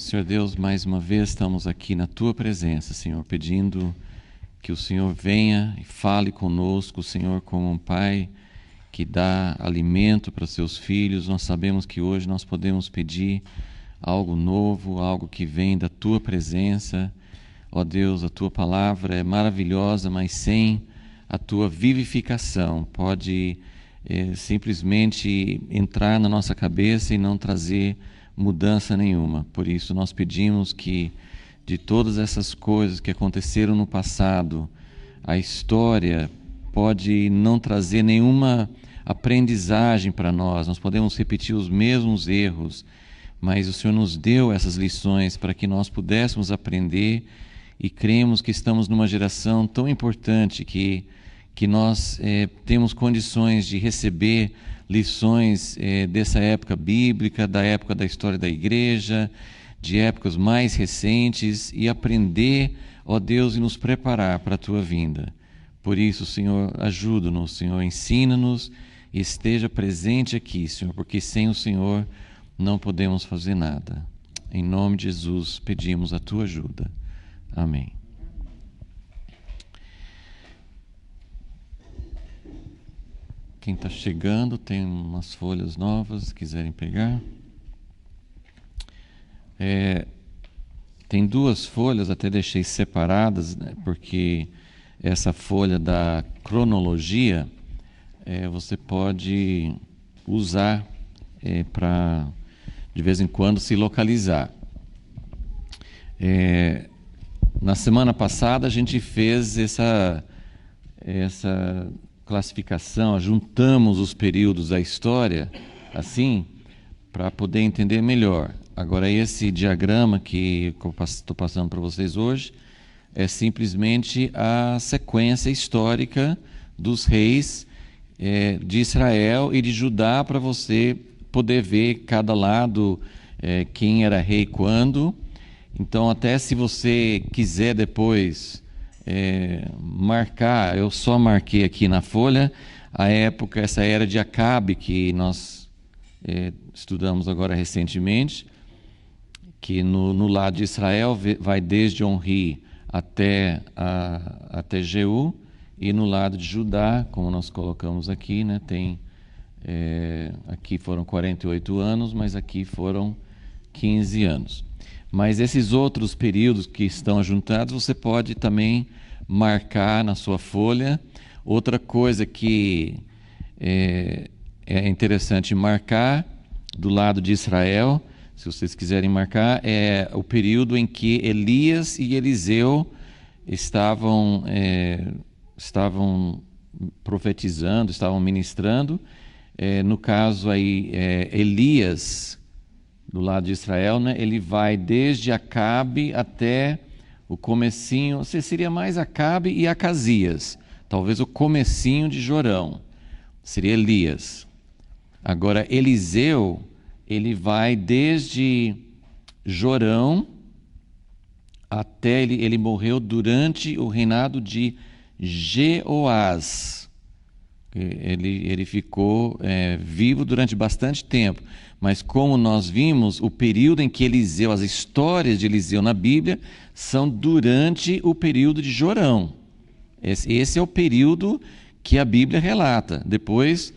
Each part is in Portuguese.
Senhor Deus, mais uma vez estamos aqui na Tua presença, Senhor, pedindo que o Senhor venha e fale conosco, Senhor, como um pai que dá alimento para seus filhos. Nós sabemos que hoje nós podemos pedir algo novo, algo que vem da Tua presença. Ó Deus, a Tua palavra é maravilhosa, mas sem a Tua vivificação pode simplesmente entrar na nossa cabeça e não trazer mudança nenhuma. Por isso nós pedimos que de todas essas coisas que aconteceram no passado, a história pode não trazer nenhuma aprendizagem para nós. Nós podemos repetir os mesmos erros, mas o Senhor nos deu essas lições para que nós pudéssemos aprender, e cremos que estamos numa geração tão importante que nós temos condições de receber lições dessa época bíblica, da época da história da igreja, de épocas mais recentes, e aprender, ó Deus, e nos preparar para a Tua vinda. Por isso, Senhor, ajuda-nos, Senhor, ensina-nos e esteja presente aqui, Senhor, porque sem o Senhor não podemos fazer nada. Em nome de Jesus pedimos a Tua ajuda. Amém. Quem está chegando tem umas folhas novas, se quiserem pegar. Tem duas folhas, até deixei separadas, né, porque essa folha da cronologia você pode usar para, de vez em quando, se localizar. Na semana passada a gente fez essa classificação, juntamos os períodos da história, assim, para poder entender melhor. Agora, esse diagrama que eu estou passando para vocês hoje é simplesmente a sequência histórica dos reis de Israel e de Judá, para você poder ver cada lado quem era rei quando. Então, até se você quiser depois marcar, eu só marquei aqui na folha a época, essa era de Acabe, que nós estudamos agora recentemente, que no lado de Israel vai desde Onri até Jeú, e no lado de Judá, como nós colocamos aqui, né, aqui foram 48 anos, mas aqui foram 15 anos. Mas esses outros períodos que estão juntados, você pode também marcar na sua folha. Outra coisa que é interessante marcar do lado de Israel, se vocês quiserem marcar, é o período em que Elias e Eliseu estavam profetizando, estavam ministrando. No caso aí, Elias, do lado de Israel, né, ele vai desde Acabe até o comecinho, seria mais Acabe e Acasias, talvez o comecinho de Jorão, seria Elias. Agora, Eliseu, ele vai desde Jorão até ele morreu durante o reinado de Jeoás. Ele ficou vivo durante bastante tempo, mas como nós vimos, o período em que Eliseu, as histórias de Eliseu na Bíblia são durante o período de Jorão. Esse é o período que a Bíblia relata. Depois,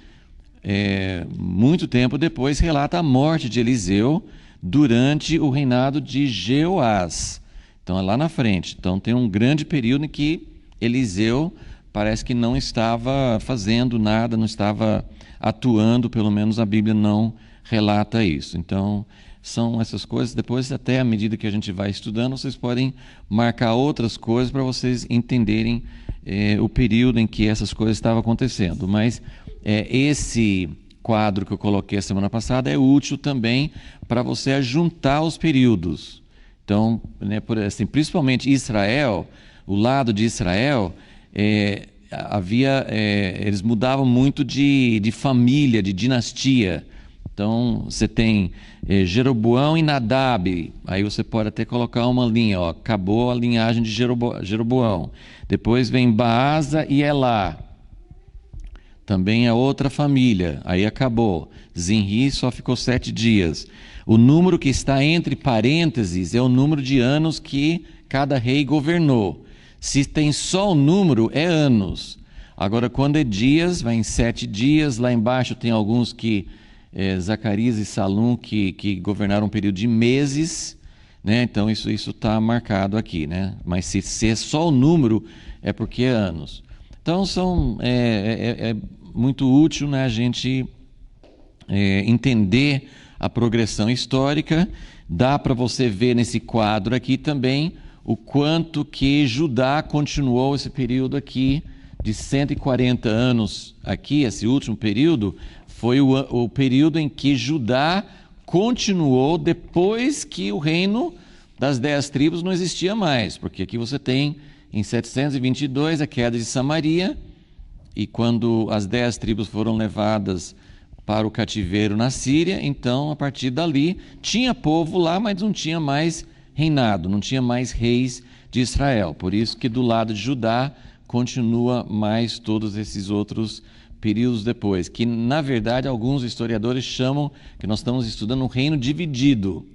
muito tempo depois, relata a morte de Eliseu durante o reinado de Jeoás. Então é lá na frente. Então tem um grande período em que Eliseu parece que não estava fazendo nada, não estava atuando, pelo menos a Bíblia não relata isso. Então, são essas coisas. Depois, até à medida que a gente vai estudando, vocês podem marcar outras coisas para vocês entenderem o período em que essas coisas estavam acontecendo. Mas esse quadro que eu coloquei a semana passada é útil também para você juntar os períodos. Então, né, assim, principalmente Israel, o lado de Israel, eles mudavam muito de família, de dinastia. Então, você tem Jeroboão e Nadab. Aí você pode até colocar uma linha, ó, acabou a linhagem de Jeroboão. Depois vem Baasa e Elá. Também é outra família. Aí acabou. Zinri só ficou 7 dias. O número que está entre parênteses é o número de anos que cada rei governou. Se tem só o número, é anos. Agora, quando é dias, vai em 7 dias. Lá embaixo tem alguns que, Zacarias e Salum, que governaram um período de meses, né? Então, isso está marcado aqui, né? Mas se é só o número, é porque é anos. Então, é muito útil, né, a gente entender a progressão histórica. Dá para você ver nesse quadro aqui também o quanto que Judá continuou esse período aqui de 140 anos aqui. Esse último período foi o período em que Judá continuou depois que o reino das 10 tribos não existia mais, porque aqui você tem em 722 a queda de Samaria, e quando as 10 tribos foram levadas para o cativeiro na Síria, então a partir dali tinha povo lá, mas não tinha mais reinado, não tinha mais reis de Israel. Por isso que do lado de Judá continua mais todos esses outros períodos depois, que na verdade alguns historiadores chamam que nós estamos estudando um reino dividido.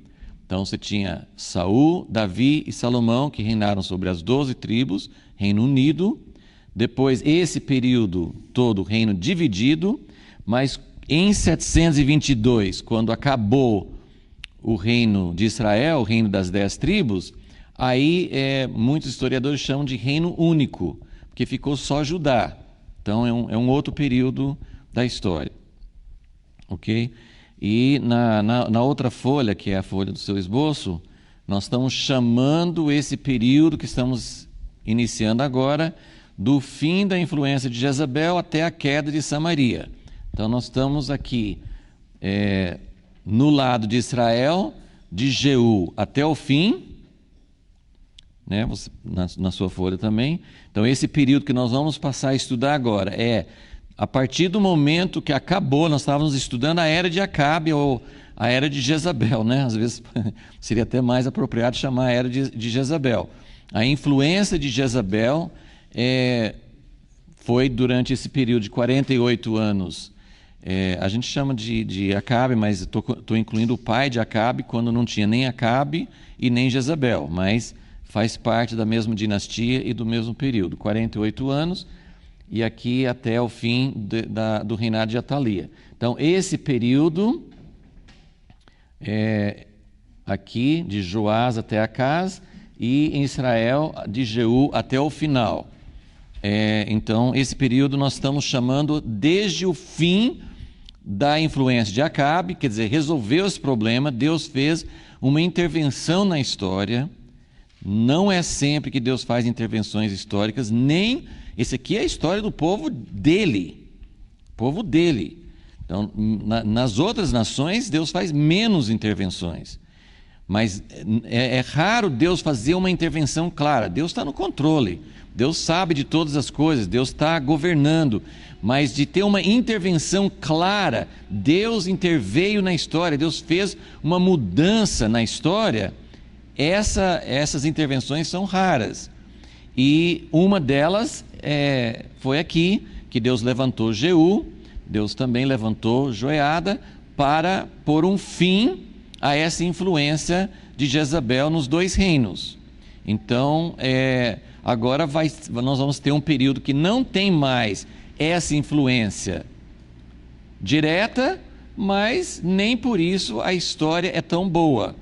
Então você tinha Saul, Davi e Salomão, que reinaram sobre as 12 tribos, Reino Unido. Depois esse período todo, reino dividido, mas em 722, quando acabou o reino de Israel, o reino das 10 tribos, aí muitos historiadores chamam de reino único, porque ficou só Judá. Então é um outro período da história. Ok? E na outra folha, que é a folha do seu esboço, nós estamos chamando esse período que estamos iniciando agora do fim da influência de Jezabel até a queda de Samaria. Então nós estamos aqui no lado de Israel, de Jeú até o fim, né? Você, na sua folha também. Então esse período que nós vamos passar a estudar agora é a partir do momento que acabou, nós estávamos estudando a era de Acabe ou a era de Jezabel, né? Às vezes seria até mais apropriado chamar a era de Jezabel. A influência de Jezabel foi durante esse período de 48 anos. A gente chama de Acabe, mas estou incluindo o pai de Acabe, quando não tinha nem Acabe e nem Jezabel, mas faz parte da mesma dinastia e do mesmo período, 48 anos, e aqui até o fim do reinado de Atalia. Então, esse período, aqui, de Joás até Acaz, e em Israel, de Jeú até o final. Então, esse período nós estamos chamando desde o fim da influência de Acabe, quer dizer, resolveu esse problema, Deus fez uma intervenção na história. Não é sempre que Deus faz intervenções históricas, nem... Esse aqui é a história do povo dele. Povo dele. Então, nas outras nações, Deus faz menos intervenções. Mas é raro Deus fazer uma intervenção clara. Deus está no controle. Deus sabe de todas as coisas. Deus está governando. Mas de ter uma intervenção clara, Deus interveio na história, Deus fez uma mudança na história, essas intervenções são raras. E uma delas foi aqui, que Deus levantou Jeú, Deus também levantou Joiada para pôr um fim a essa influência de Jezabel nos 2 reinos. Então, agora nós vamos ter um período que não tem mais essa influência direta, mas nem por isso a história é tão boa.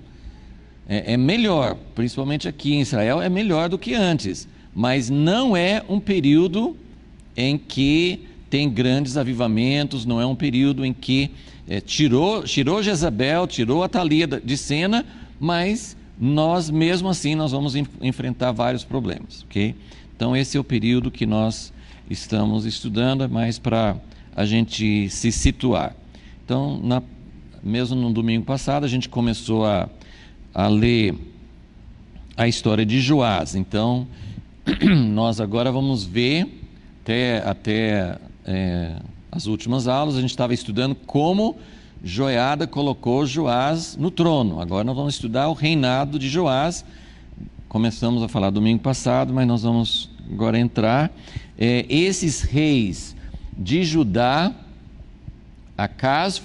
É melhor, principalmente aqui em Israel, é melhor do que antes, mas não é um período em que tem grandes avivamentos, não é um período em que tirou Jezabel, tirou Atalia de cena, mas nós mesmo assim nós vamos enfrentar vários problemas, ok? Então esse é o período que nós estamos estudando, mais para a gente se situar. Então, mesmo no domingo passado, a gente começou a ler a história de Joás. Então, nós agora vamos ver, até as últimas aulas, a gente estava estudando como Joiada colocou Joás no trono. Agora nós vamos estudar o reinado de Joás. Começamos a falar domingo passado, mas nós vamos agora entrar. Esses reis de Judá, Acaz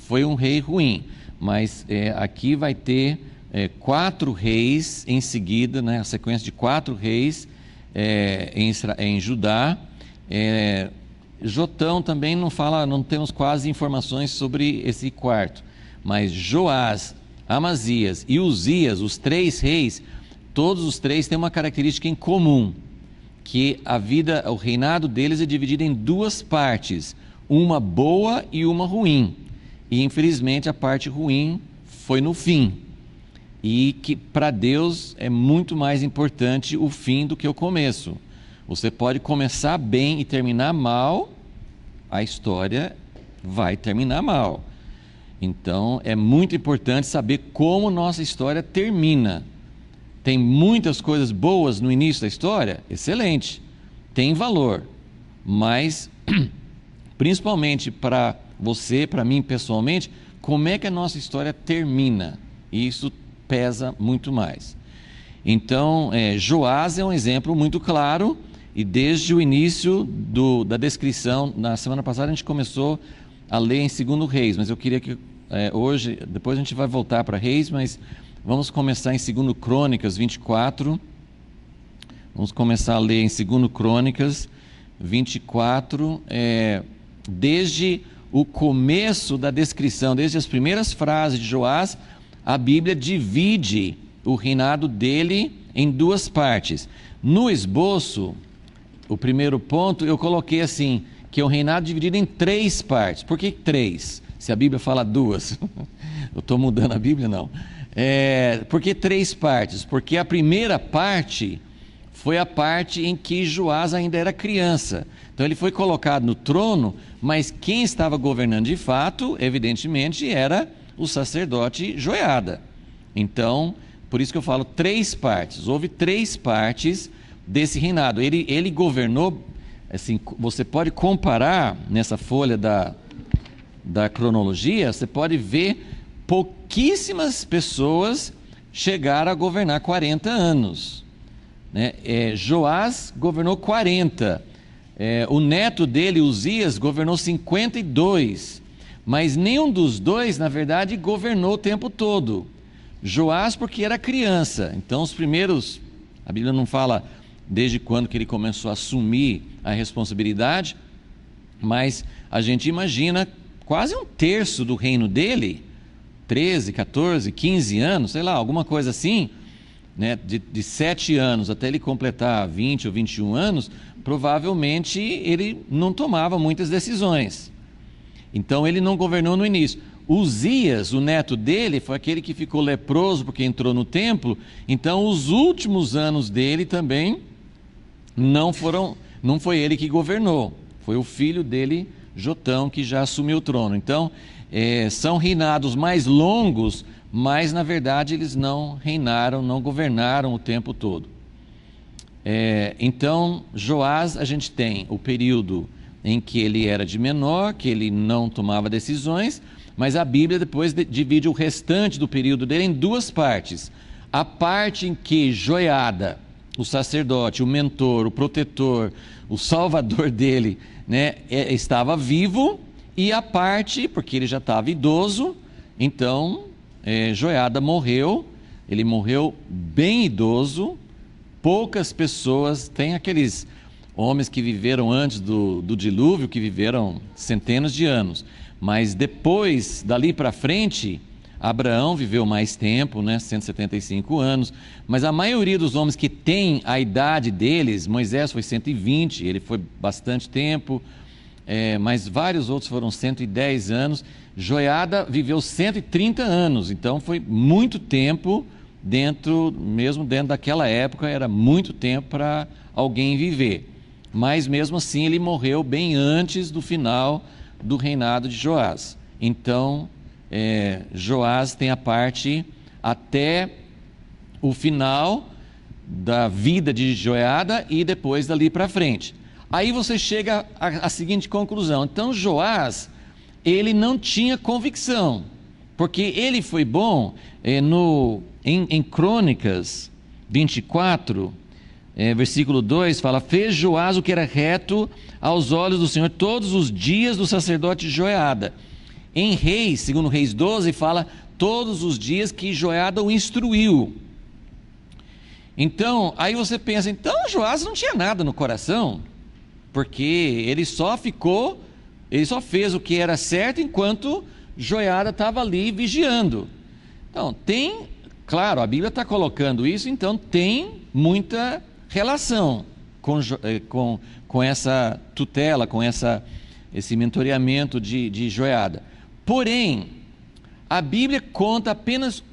foi um rei ruim, mas aqui vai ter 4 reis em seguida, né, a sequência de 4 reis em Judá. Jotão também não temos quase informações sobre esse quarto, mas Joás, Amazias e Uzias, os 3 reis, todos os 3 têm uma característica em comum, que o reinado deles é dividido em 2 partes, uma boa e uma ruim, e infelizmente a parte ruim foi no fim, e que para Deus é muito mais importante o fim do que o começo. Você pode começar bem e terminar mal, a história vai terminar mal. Então é muito importante saber como nossa história termina. Tem muitas coisas boas no início da história, excelente, tem valor, mas principalmente para você, para mim pessoalmente, como é que a nossa história termina? Isso pesa muito mais. Então, Joás é um exemplo muito claro, e desde o início da descrição, na semana passada a gente começou a ler em 2 Reis, mas eu queria que hoje, depois a gente vai voltar para Reis, mas vamos começar em 2 Crônicas 24, vamos começar a ler em 2 Crônicas 24, desde o começo da descrição, desde as primeiras frases de Joás, a Bíblia divide o reinado dele em 2 partes. No esboço, o primeiro ponto, eu coloquei assim, que é um reinado dividido em 3 partes. Por que 3? Se a Bíblia fala 2. Eu estou mudando a Bíblia? Não. Por que 3 partes? Porque a primeira parte foi a parte em que Joás ainda era criança. Então ele foi colocado no trono, mas quem estava governando de fato, evidentemente, era o sacerdote Joiada. Então, por isso que eu falo 3 partes. Houve 3 partes desse reinado. Ele governou, assim, você pode comparar nessa folha da cronologia, você pode ver pouquíssimas pessoas chegaram a governar 40 anos. Né? Joás governou 40. O neto dele, Uzias, governou 52. Mas nenhum dos dois, na verdade, governou o tempo todo. Joás porque era criança. Então os primeiros, a Bíblia não fala desde quando que ele começou a assumir a responsabilidade, mas a gente imagina quase 1/3 do reino dele, 13, 14, 15 anos, sei lá, alguma coisa assim, né? De 7 anos até ele completar 20 ou 21 anos, provavelmente ele não tomava muitas decisões. Então ele não governou no início. Uzias, o neto dele, foi aquele que ficou leproso porque entrou no templo. Então os últimos anos dele também não foi ele que governou, foi o filho dele, Jotão, que já assumiu o trono. Então são reinados mais longos, mas na verdade eles não reinaram, não governaram o tempo todo. Então Joás, a gente tem o período em que ele era de menor, que ele não tomava decisões, mas a Bíblia depois divide o restante do período dele em 2 partes. A parte em que Joiada, o sacerdote, o mentor, o protetor, o salvador dele, né, estava vivo, e a parte, porque ele já estava idoso, então Joiada morreu, ele morreu bem idoso. Poucas pessoas, tem aqueles homens que viveram antes do dilúvio, que viveram centenas de anos, mas depois, dali para frente, Abraão viveu mais tempo, né, 175 anos, mas a maioria dos homens que tem a idade deles, Moisés foi 120, ele foi bastante tempo, mas vários outros foram 110 anos, Joiada viveu 130 anos, então foi muito tempo, mesmo dentro daquela época, era muito tempo para alguém viver. Mas mesmo assim ele morreu bem antes do final do reinado de Joás. Então Joás tem a parte até o final da vida de Joiada e depois dali para frente. Aí você chega à seguinte conclusão: então Joás, ele não tinha convicção, porque ele foi bom em Crônicas 24, versículo 2, fala: fez Joás o que era reto aos olhos do Senhor todos os dias do sacerdote Joiada. Em Reis, segundo Reis 12, fala: todos os dias que Joiada o instruiu. Então, aí você pensa, então Joás não tinha nada no coração, porque ele só fez o que era certo enquanto Joiada estava ali vigiando. Então, claro, a Bíblia está colocando isso, então tem muita relação com essa tutela, com esse mentoreamento de Joiada. Porém, a Bíblia conta apenas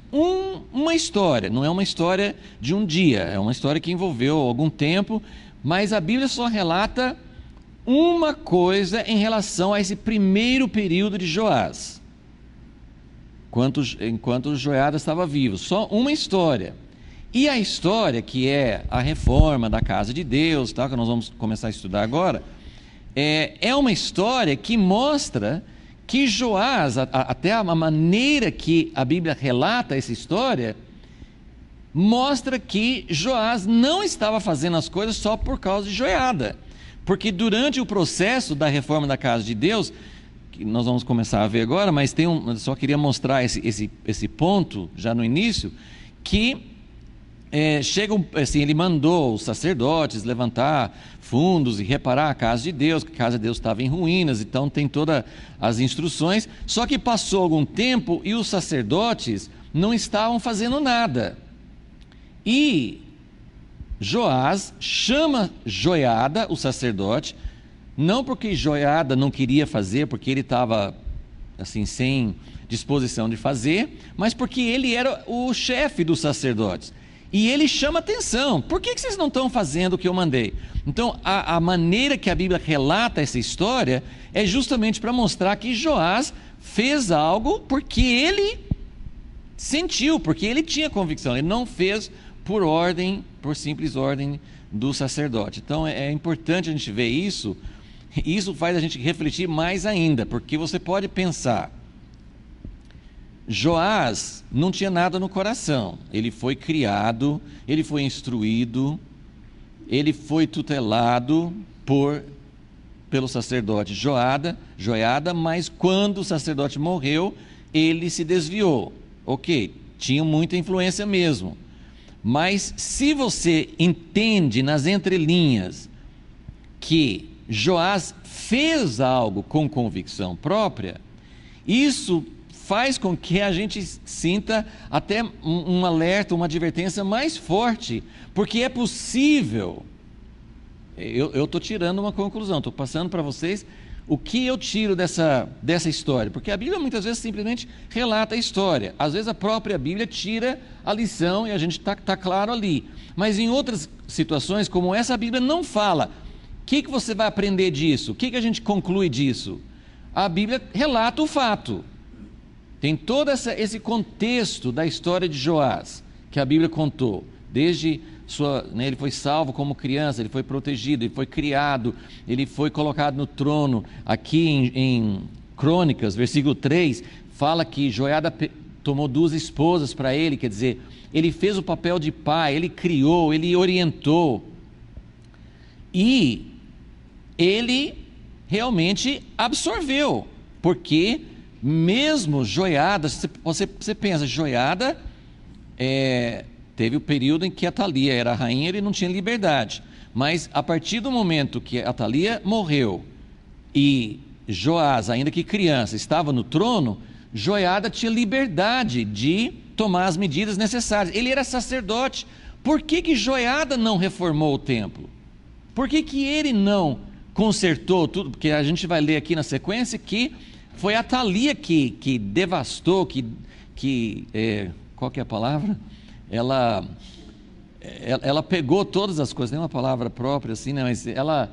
uma história, não é uma história de um dia, é uma história que envolveu algum tempo, mas a Bíblia só relata uma coisa em relação a esse primeiro período de Joás, enquanto Joiada estava vivo, só uma história. E a história, que é a reforma da casa de Deus, que nós vamos começar a estudar agora, é uma história que mostra que Joás, até a maneira que a Bíblia relata essa história, mostra que Joás não estava fazendo as coisas só por causa de Joiada, porque durante o processo da reforma da casa de Deus, que nós vamos começar a ver agora, mas só queria mostrar esse ponto já no início, que ele mandou os sacerdotes levantar fundos e reparar a casa de Deus, que a casa de Deus estava em ruínas, então tem todas as instruções, só que passou algum tempo e os sacerdotes não estavam fazendo nada, e Joás chama Joiada, o sacerdote, não porque Joiada não queria fazer, porque ele estava assim, sem disposição de fazer, mas porque ele era o chefe dos sacerdotes. E ele chama atenção, por que vocês não estão fazendo o que eu mandei? Então, a maneira que a Bíblia relata essa história é justamente para mostrar que Joás fez algo porque ele sentiu, porque ele tinha convicção, ele não fez por simples ordem do sacerdote. Então, é importante a gente ver isso, e isso faz a gente refletir mais ainda, porque você pode pensar, Joás não tinha nada no coração, ele foi criado, ele foi instruído, ele foi tutelado pelo sacerdote Joiada, mas quando o sacerdote morreu, ele se desviou. Ok, tinha muita influência mesmo, mas se você entende nas entrelinhas que Joás fez algo com convicção própria, isso faz com que a gente sinta até um alerta, uma advertência mais forte, porque é possível, eu estou tirando uma conclusão, estou passando para vocês o que eu tiro dessa história, porque a Bíblia muitas vezes simplesmente relata a história, às vezes a própria Bíblia tira a lição e a gente está claro ali, mas em outras situações como essa, a Bíblia não fala, o que você vai aprender disso, o que a gente conclui disso? A Bíblia relata o fato. Tem todo esse contexto da história de Joás, que a Bíblia contou, desde ele foi salvo como criança, ele foi protegido, ele foi criado, ele foi colocado no trono. Aqui em Crônicas, versículo 3, fala que Joiada tomou 2 esposas para ele, quer dizer, ele fez o papel de pai, ele criou, ele orientou, e ele realmente absorveu, porque mesmo Joiada, você pensa, Joiada teve o período em que Atalia era a rainha, ele não tinha liberdade, mas a partir do momento que Atalia morreu e Joás, ainda que criança, estava no trono, Joiada tinha liberdade de tomar as medidas necessárias, ele era sacerdote. Por que Joiada não reformou o templo? Por que ele não consertou tudo? Porque a gente vai ler aqui na sequência que foi Atalia que devastou, qual que é a palavra? Ela pegou todas as coisas, nem uma palavra própria assim, né? Mas ela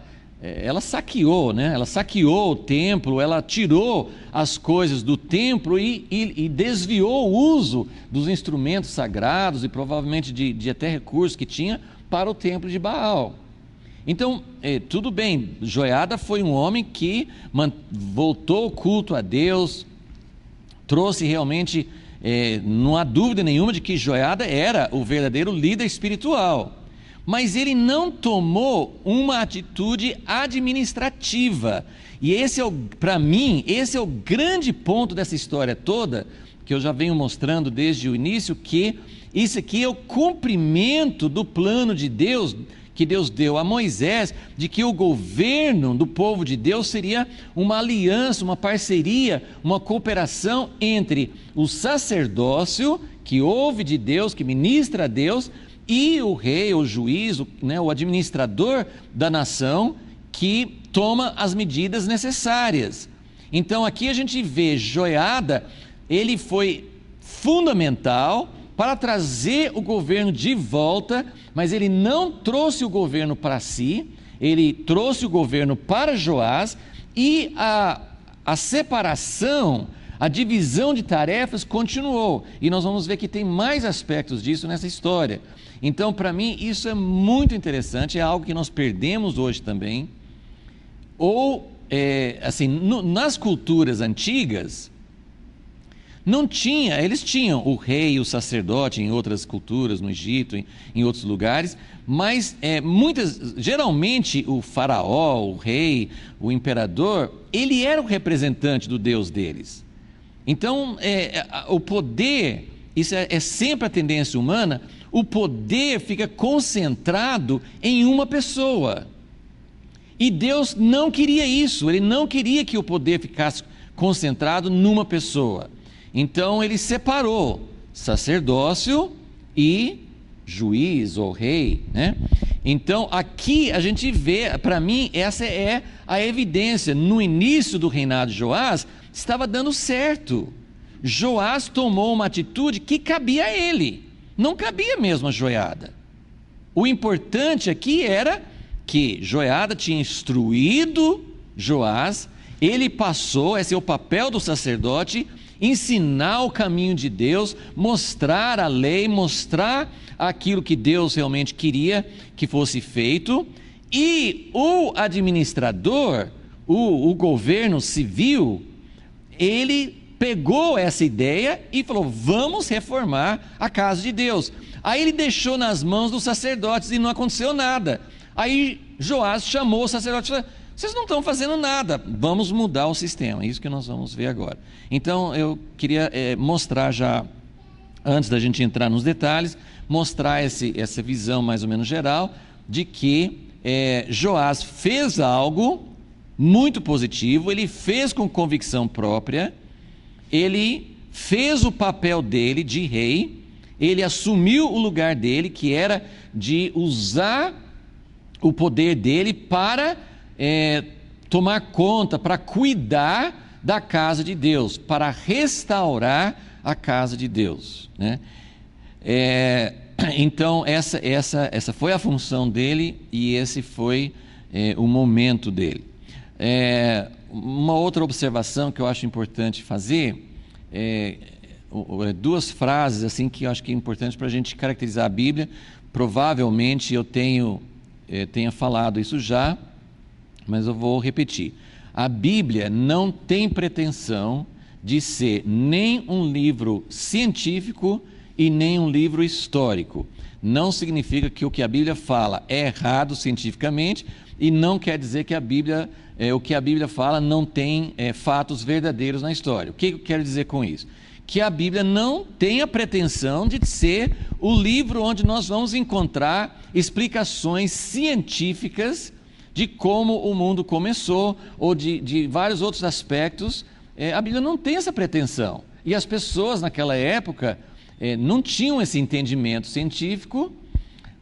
saqueou, né? Ela saqueou o templo, ela tirou as coisas do templo e desviou o uso dos instrumentos sagrados e provavelmente de até recursos que tinha para o templo de Baal. Então, tudo bem, Joiada foi um homem que voltou o culto a Deus, trouxe realmente, não há dúvida nenhuma de que Joiada era o verdadeiro líder espiritual, mas ele não tomou uma atitude administrativa, e para mim, esse é o grande ponto dessa história toda, que eu já venho mostrando desde o início, que isso aqui é o cumprimento do plano de Deus, que Deus deu a Moisés, de que o governo do povo de Deus seria uma aliança, uma parceria, uma cooperação entre o sacerdócio, que ouve de Deus, que ministra a Deus, e o rei, o juiz, o administrador da nação, que toma as medidas necessárias. Então aqui a gente vê Joiada, ele foi fundamental para trazer o governo de volta, mas ele não trouxe o governo para si, ele trouxe o governo para Joás, e a separação, a divisão de tarefas continuou, e nós vamos ver que tem mais aspectos disso nessa história. Então, para mim, isso é muito interessante, é algo que nós perdemos hoje também. Ou, nas culturas antigas, não tinha, eles tinham o rei e o sacerdote em outras culturas, no Egito, em outros lugares, mas geralmente o faraó, o rei, o imperador, ele era o representante do Deus deles. Então, o poder, isso é sempre a tendência humana, o poder fica concentrado em uma pessoa. E Deus não queria isso, ele não queria que o poder ficasse concentrado numa pessoa. Então ele separou sacerdócio e juiz ou rei, né? Então aqui a gente vê, para mim, essa é a evidência. No início do reinado de Joás, estava dando certo. Joás tomou uma atitude que cabia a ele, não cabia mesmo a Joiada. O importante aqui era que Joiada tinha instruído Joás, ele passou, esse é o papel do sacerdote, ensinar o caminho de Deus, mostrar a lei, mostrar aquilo que Deus realmente queria que fosse feito, e o administrador, o governo civil, ele pegou essa ideia e falou: vamos reformar a casa de Deus. Aí ele deixou nas mãos dos sacerdotes e não aconteceu nada. Aí Joás chamou o sacerdote e falou: vocês não estão fazendo nada, vamos mudar o sistema. É isso que nós vamos ver agora. Então eu queria mostrar já, antes da gente entrar nos detalhes, mostrar essa visão mais ou menos geral, de que Joás fez algo muito positivo, ele fez com convicção própria, ele fez o papel dele de rei, ele assumiu o lugar dele, que era de usar o poder dele para tomar conta, para cuidar da casa de Deus, para restaurar a casa de Deus, né? Então essa foi a função dele, e esse foi o momento dele. Uma outra observação que eu acho importante fazer, duas frases assim que eu acho que é importante para a gente caracterizar a Bíblia. Provavelmente eu tenha falado isso já, mas eu vou repetir. A Bíblia não tem pretensão de ser nem um livro científico e nem um livro histórico. Não significa que o que a Bíblia fala é errado cientificamente, e não quer dizer que o que a Bíblia fala não tem fatos verdadeiros na história. O que eu quero dizer com isso? Que a Bíblia não tem a pretensão de ser o livro onde nós vamos encontrar explicações científicas de como o mundo começou, ou de vários outros aspectos. A Bíblia não tem essa pretensão. E as pessoas naquela época não tinham esse entendimento científico.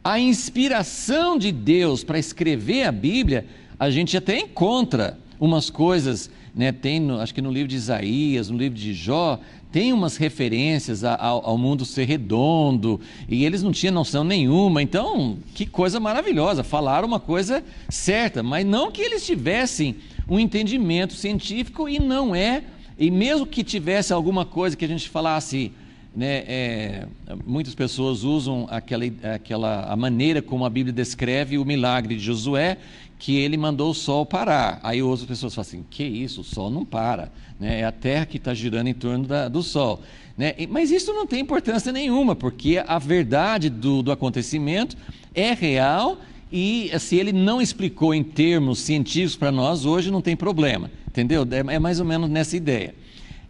A inspiração de Deus para escrever a Bíblia, a gente até encontra umas coisas, né? Tem, acho que no livro de Isaías, no livro de Jó, tem umas referências ao mundo ser redondo, e eles não tinham noção nenhuma. Então, que coisa maravilhosa, falaram uma coisa certa, mas não que eles tivessem um entendimento científico, e mesmo que tivesse alguma coisa que a gente falasse, né, muitas pessoas usam a maneira como a Bíblia descreve o milagre de Josué, que ele mandou o sol parar. Aí outras pessoas falam assim: que isso, o sol não para, né? É a terra que está girando em torno do sol, né? Mas isso não tem importância nenhuma, porque a verdade do acontecimento é real, e se ele não explicou em termos científicos para nós hoje, não tem problema, entendeu? É mais ou menos nessa ideia.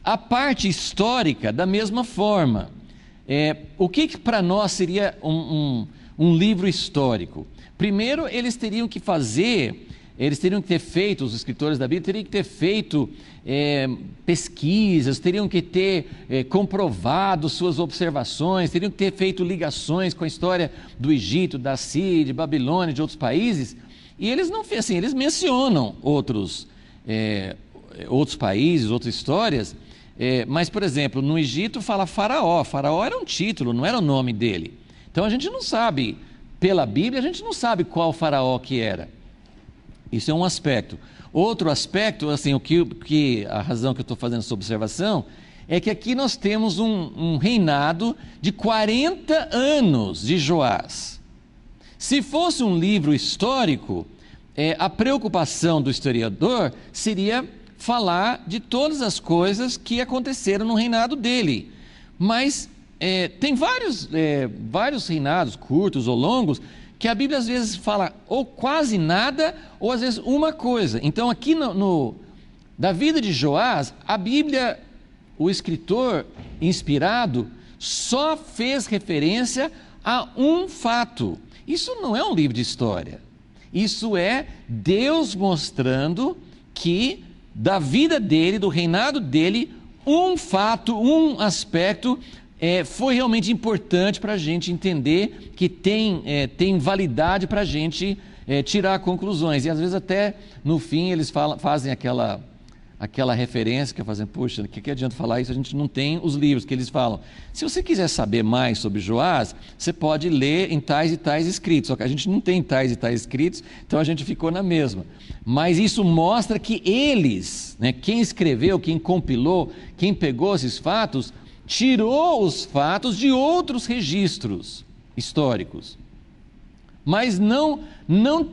A parte histórica, da mesma forma. O que para nós seria um livro histórico? Primeiro, eles teriam que ter feito, os escritores da Bíblia teriam que ter feito pesquisas, teriam que ter comprovado suas observações, teriam que ter feito ligações com a história do Egito, da Síria, de Babilônia, de outros países, e eles não fazem assim, eles mencionam outros países, outras histórias, mas, por exemplo, no Egito fala Faraó. Faraó era um título, não era o nome dele. Então a gente não sabe, pela Bíblia, a gente não sabe qual Faraó que era. Isso é um aspecto. Outro aspecto, assim, a razão que eu estou fazendo essa observação, é que aqui nós temos um reinado de 40 anos de Joás. Se fosse um livro histórico, a preocupação do historiador seria falar de todas as coisas que aconteceram no reinado dele. Mas tem vários reinados, curtos ou longos, que a Bíblia às vezes fala ou quase nada, ou às vezes uma coisa. Então aqui da vida de Joás, a Bíblia, o escritor inspirado, só fez referência a um fato. Isso não é um livro de história. Isso é Deus mostrando que da vida dele, do reinado dele, um fato, um aspecto foi realmente importante para a gente entender, que tem validade para a gente tirar conclusões. E às vezes até no fim eles fazem aquela referência, que é fazendo, puxa, o que adianta falar isso? A gente não tem os livros que eles falam. Se você quiser saber mais sobre Joás, você pode ler em tais e tais escritos, só que a gente não tem tais e tais escritos, então a gente ficou na mesma. Mas isso mostra que eles, quem escreveu, quem compilou, quem pegou esses fatos, tirou os fatos de outros registros históricos. Mas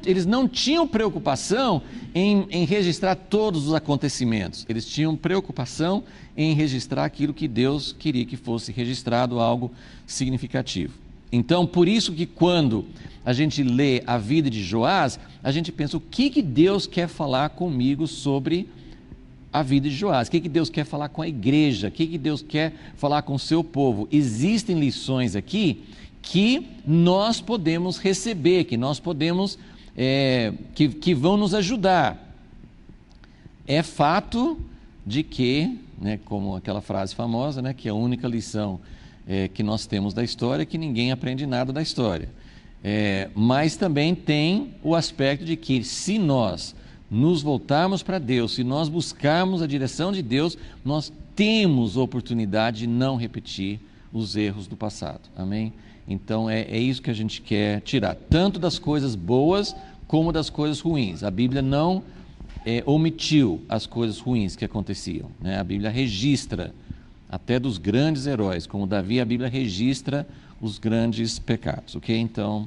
eles não tinham preocupação em registrar todos os acontecimentos. Eles tinham preocupação em registrar aquilo que Deus queria que fosse registrado, algo significativo. Então, por isso que quando a gente lê a vida de Joás, a gente pensa, o que Deus quer falar comigo sobre a vida de Joás? O que Deus quer falar com a igreja? O que Deus quer falar com o seu povo? Existem lições aqui que nós podemos receber, que nós podemos, que vão nos ajudar. É fato de que, como aquela frase famosa, que a única lição que nós temos da história é que ninguém aprende nada da história. Mas também tem o aspecto de que, se nós nos voltarmos para Deus, se nós buscarmos a direção de Deus, nós temos oportunidade de não repetir os erros do passado. Amém? Então é isso que a gente quer tirar, tanto das coisas boas como das coisas ruins. A Bíblia não omitiu as coisas ruins que aconteciam, A Bíblia registra, até dos grandes heróis, como Davi, a Bíblia registra os grandes pecados, ok? Então,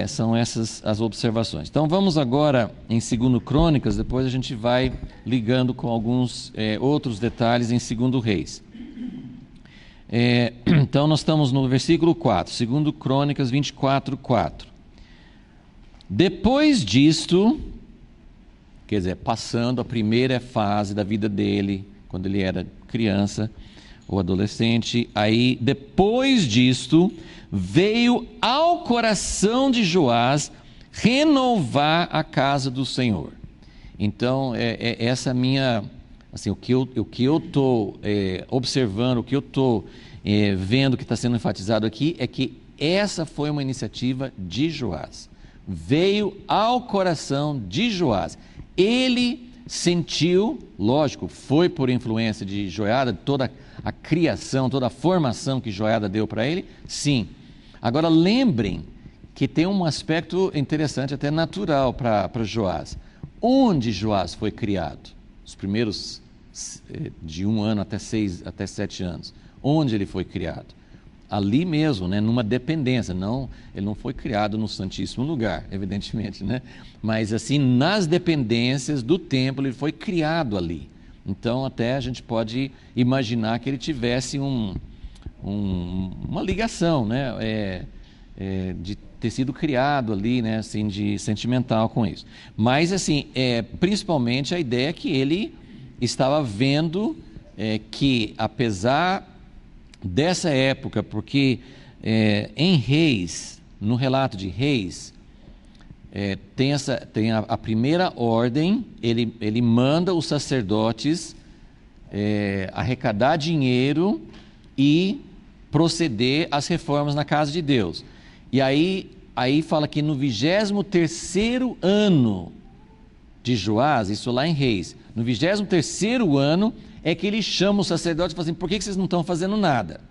são essas as observações. Então vamos agora em 2 Crônicas, depois a gente vai ligando com alguns outros detalhes em 2 Reis. Então nós estamos no versículo 4, 2 Crônicas 24, 4. Depois disto, quer dizer, passando a primeira fase da vida dele, quando ele era criança ou adolescente, aí depois disto, veio ao coração de Joás renovar a casa do Senhor. Então, essa minha, assim, o que eu estou observando, o que eu estou vendo que está sendo enfatizado aqui, é que essa foi uma iniciativa de Joás. Veio ao coração de Joás. Ele sentiu, lógico, foi por influência de Joiada, toda a criação, toda a formação que Joiada deu para ele, sim. Agora lembrem que tem um aspecto interessante, até natural para Joás. Onde Joás foi criado? Os primeiros de 1 ano até 7 anos. Onde ele foi criado? Ali mesmo, numa dependência. Ele não foi criado no Santíssimo Lugar, evidentemente, mas assim, nas dependências do templo, ele foi criado ali. Então até a gente pode imaginar que ele tivesse uma ligação, de ter sido criado ali, assim, de sentimental com isso. Mas assim, principalmente a ideia é que ele estava vendo que apesar dessa época, porque em Reis, no relato de Reis, tem a primeira ordem, ele manda os sacerdotes arrecadar dinheiro e proceder às reformas na casa de Deus. E aí fala que no 23º ano de Joás, isso lá em Reis, no 23º ano é que ele chama os sacerdotes e fala assim: por que vocês não estão fazendo nada?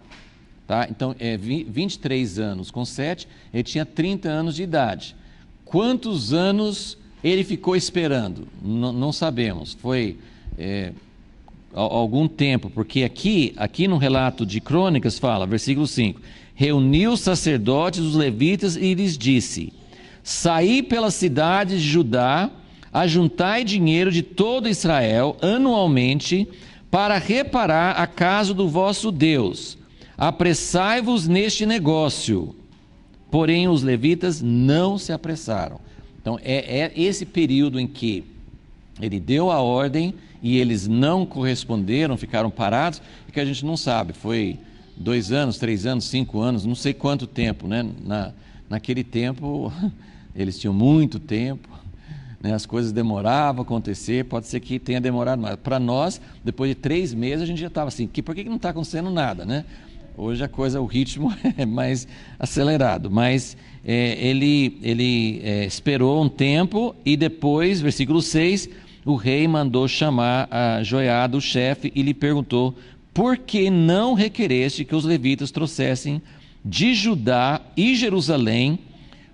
Tá? Então, 23 anos com 7, ele tinha 30 anos de idade. Quantos anos ele ficou esperando? Não sabemos. Foi algum tempo, porque aqui no relato de Crônicas fala, versículo 5: reuniu os sacerdotes, os levitas, e lhes disse: saí pelas cidades de Judá, ajuntai dinheiro de todo Israel anualmente, para reparar a casa do vosso Deus. Apressai-vos neste negócio. Porém, os levitas não se apressaram. Então, é esse período em que ele deu a ordem e eles não corresponderam, ficaram parados, e que a gente não sabe. Foi 2 anos, 3 anos, 5 anos, não sei quanto tempo, né? Naquele tempo, eles tinham muito tempo, né? As coisas demoravam a acontecer, pode ser que tenha demorado mais. Para nós, depois de 3 meses, a gente já estava assim: por que não está acontecendo nada, né? Hoje o ritmo é mais acelerado, mas ele esperou um tempo e depois, versículo 6, o rei mandou chamar a Joiada, o chefe, e lhe perguntou: por que não requereste que os levitas trouxessem de Judá e Jerusalém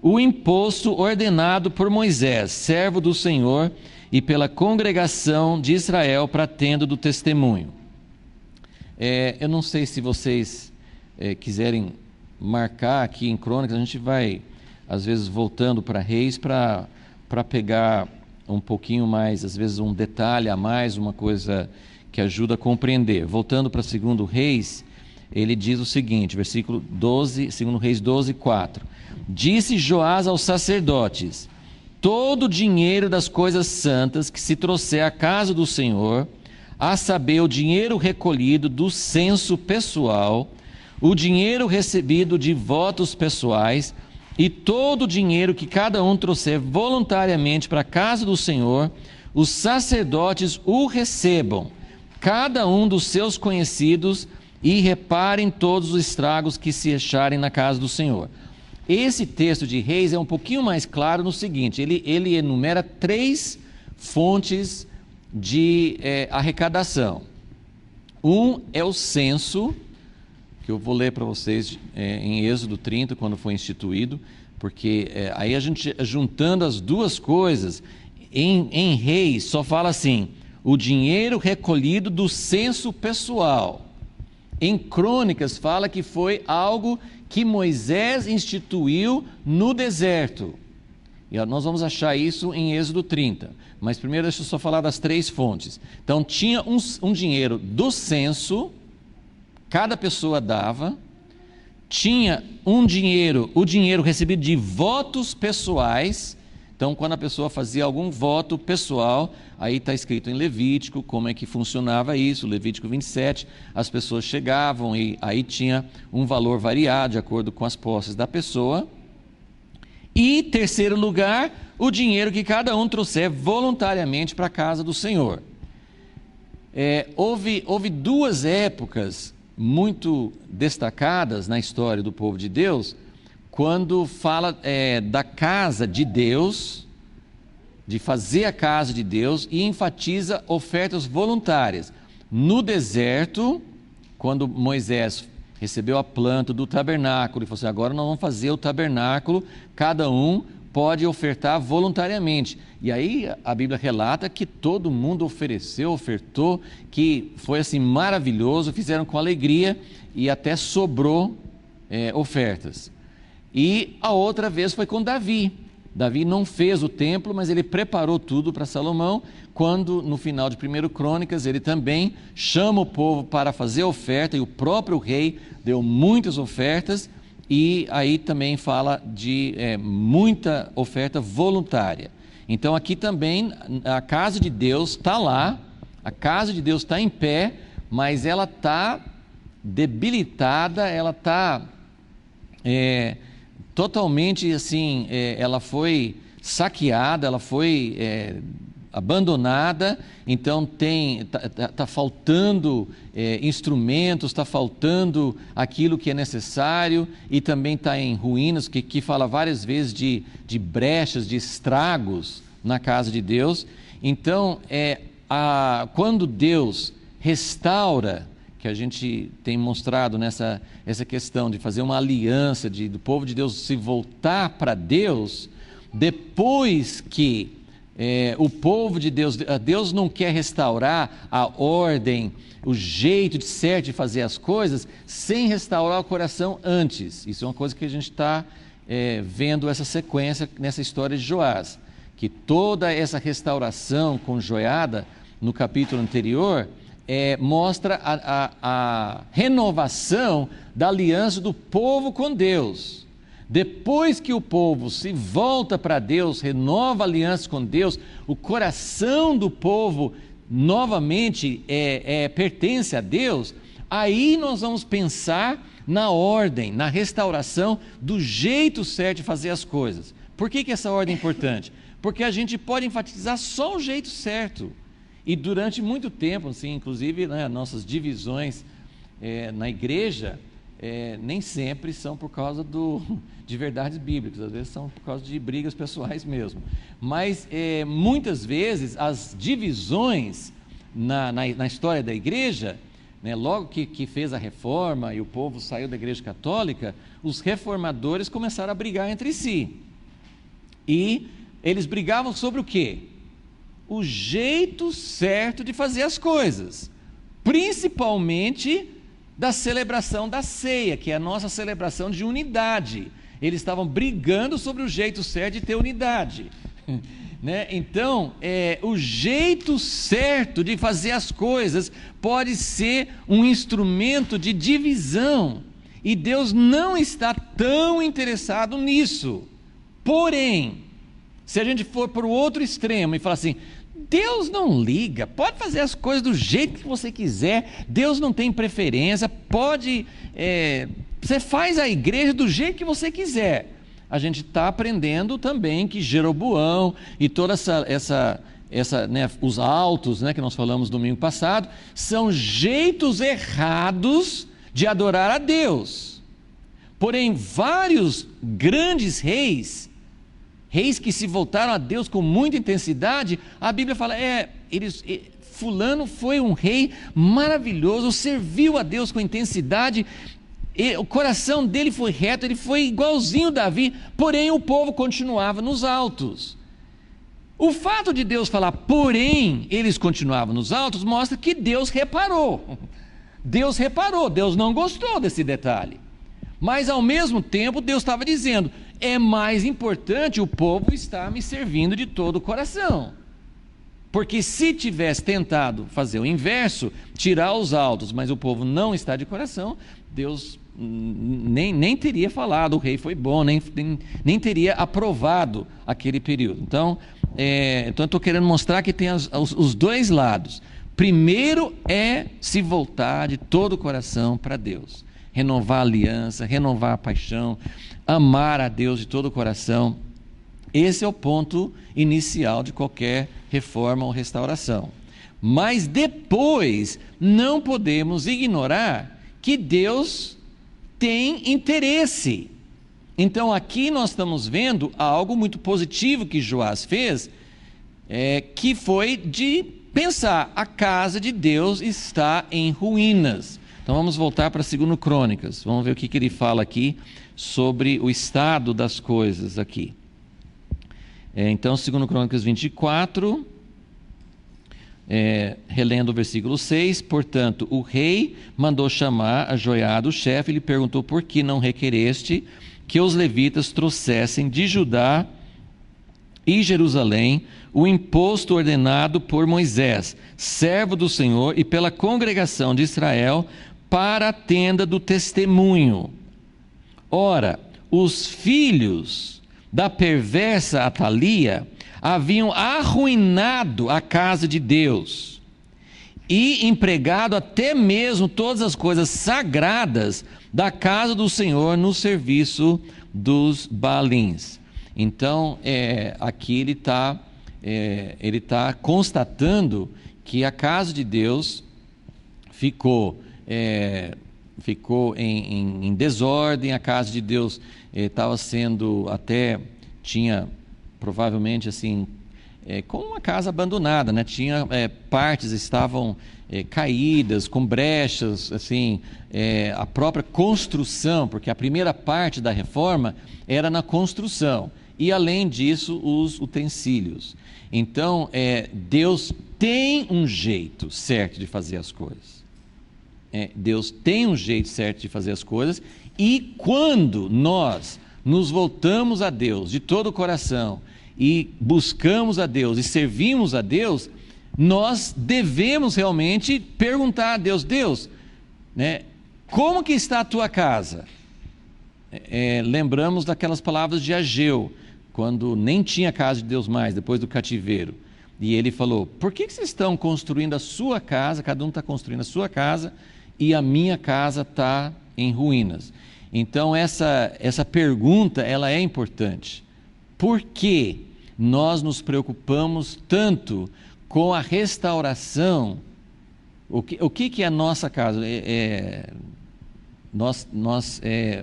o imposto ordenado por Moisés, servo do Senhor, e pela congregação de Israel para a tenda do testemunho? Eu não sei se vocês quiserem marcar aqui em Crônicas, a gente vai, às vezes, voltando para Reis para pegar um pouquinho mais, às vezes um detalhe a mais, uma coisa que ajuda a compreender. Voltando para 2 Reis, ele diz o seguinte, versículo 12, 2 Reis 12, 4. Disse Joás aos sacerdotes: todo o dinheiro das coisas santas que se trouxer à casa do Senhor, a saber, o dinheiro recolhido do censo pessoal, o dinheiro recebido de votos pessoais e todo o dinheiro que cada um trouxer voluntariamente para a casa do Senhor, os sacerdotes o recebam, cada um dos seus conhecidos, e reparem todos os estragos que se acharem na casa do Senhor. Esse texto de Reis é um pouquinho mais claro no seguinte: ele enumera 3 fontes de arrecadação. Um é o censo, que eu vou ler para vocês em Êxodo 30, quando foi instituído, porque aí a gente, juntando as duas coisas, em Reis só fala assim: o dinheiro recolhido do censo pessoal. Em Crônicas fala que foi algo que Moisés instituiu no deserto. E nós vamos achar isso em Êxodo 30. Mas primeiro deixa eu só falar das 3 fontes. Então tinha um dinheiro do censo, cada pessoa dava. Tinha o dinheiro recebido de votos pessoais. Então, quando a pessoa fazia algum voto pessoal, aí está escrito em Levítico como é que funcionava isso, Levítico 27, as pessoas chegavam e aí tinha um valor variado de acordo com as posses da pessoa. E, terceiro lugar, o dinheiro que cada um trouxer voluntariamente para a casa do Senhor. Houve 2 épocas muito destacadas na história do povo de Deus, quando fala da casa de Deus, de fazer a casa de Deus, e enfatiza ofertas voluntárias. No deserto, quando Moisés recebeu a planta do tabernáculo, e falou assim: agora nós vamos fazer o tabernáculo, cada um pode ofertar voluntariamente. E aí a Bíblia relata que todo mundo ofertou, que foi assim maravilhoso, fizeram com alegria e até sobrou ofertas. E a outra vez foi com Davi. Davi não fez o templo, mas ele preparou tudo para Salomão, quando no final de 1 Crônicas ele também chama o povo para fazer oferta, e o próprio rei deu muitas ofertas, e aí também fala de muita oferta voluntária. Então aqui também a casa de Deus está lá, a casa de Deus está em pé, mas ela está debilitada, ela está totalmente assim, ela foi saqueada, ela foi abandonada, então tá faltando instrumentos, está faltando aquilo que é necessário, e também está em ruínas, que fala várias vezes de brechas, de estragos na casa de Deus. Então, quando Deus restaura, que a gente tem mostrado essa questão de fazer uma aliança, do povo de Deus se voltar para Deus, depois que o povo de Deus, Deus não quer restaurar a ordem, o jeito de certo de fazer as coisas, sem restaurar o coração antes. Isso é uma coisa que a gente está vendo essa sequência nessa história de Joás, que toda essa restauração com Joiada, no capítulo anterior, mostra a renovação da aliança do povo com Deus. Depois que o povo se volta para Deus, renova a aliança com Deus, o coração do povo novamente pertence a Deus, aí nós vamos pensar na ordem, na restauração do jeito certo de fazer as coisas. Por que essa ordem é importante? Porque a gente pode enfatizar só o jeito certo. E durante muito tempo, assim, inclusive, nossas divisões na igreja, nem sempre são por causa de verdades bíblicas, às vezes são por causa de brigas pessoais mesmo. Mas muitas vezes as divisões na história da igreja, logo que fez a reforma e o povo saiu da igreja católica, os reformadores começaram a brigar entre si. E eles brigavam sobre o quê? O jeito certo de fazer as coisas, principalmente da celebração da ceia, que é a nossa celebração de unidade. Eles estavam brigando sobre o jeito certo de ter unidade, Então, o jeito certo de fazer as coisas pode ser um instrumento de divisão, e Deus não está tão interessado nisso. Porém, se a gente for para o outro extremo e falar assim, Deus não liga, pode fazer as coisas do jeito que você quiser, Deus não tem preferência, você faz a igreja do jeito que você quiser. A gente está aprendendo também que Jeroboão e toda os altos, que nós falamos domingo passado, são jeitos errados de adorar a Deus. Porém, vários grandes reis que se voltaram a Deus com muita intensidade, a Bíblia fala, fulano foi um rei maravilhoso, serviu a Deus com intensidade, o coração dele foi reto, ele foi igualzinho Davi, porém o povo continuava nos altos. O fato de Deus falar, porém eles continuavam nos altos, mostra que Deus reparou, Deus não gostou desse detalhe. Mas ao mesmo tempo Deus estava dizendo, é mais importante o povo estar me servindo de todo o coração, porque se tivesse tentado fazer o inverso, tirar os altos, mas o povo não está de coração, Deus nem teria falado, o rei foi bom, nem teria aprovado aquele período. Então eu estou querendo mostrar que tem os dois lados. Primeiro se voltar de todo o coração para Deus, renovar a aliança, renovar a paixão, amar a Deus de todo o coração. Esse é o ponto inicial de qualquer reforma ou restauração. Mas depois não podemos ignorar que Deus tem interesse. Então aqui nós estamos vendo algo muito positivo que Joás fez, que foi de pensar, a casa de Deus está em ruínas. Então vamos voltar para 2 Crônicas, vamos ver o que ele fala aqui sobre o estado das coisas aqui. Então 2 Crônicas 24, relendo o versículo 6, portanto o rei mandou chamar a Joiada, o chefe, e lhe perguntou, por que não requereste que os levitas trouxessem de Judá e Jerusalém o imposto ordenado por Moisés, servo do Senhor, e pela congregação de Israel, para a tenda do testemunho. Ora, os filhos da perversa Atalia haviam arruinado a casa de Deus, e empregado até mesmo todas as coisas sagradas da casa do Senhor no serviço dos Baalins. Então, aqui ele tá constatando que a casa de Deus ficou em desordem, a casa de Deus estava sendo tinha provavelmente assim, como uma casa abandonada, né? Tinha partes estavam caídas, com brechas, assim, a própria construção, porque a primeira parte da reforma era na construção, e além disso os utensílios. Então, Deus tem um jeito certo de fazer as coisas. Deus tem um jeito certo de fazer as coisas, e quando nós nos voltamos a Deus de todo o coração, e buscamos a Deus, e servimos a Deus, nós devemos realmente perguntar a Deus, né, como que está a tua casa? Lembramos daquelas palavras de Ageu, quando nem tinha casa de Deus mais, depois do cativeiro, e ele falou: por que vocês estão construindo a sua casa, cada um está construindo a sua casa, e a minha casa está em ruínas? Então essa pergunta, ela é importante. Por que nós nos preocupamos tanto com a restauração? O que é a nossa casa?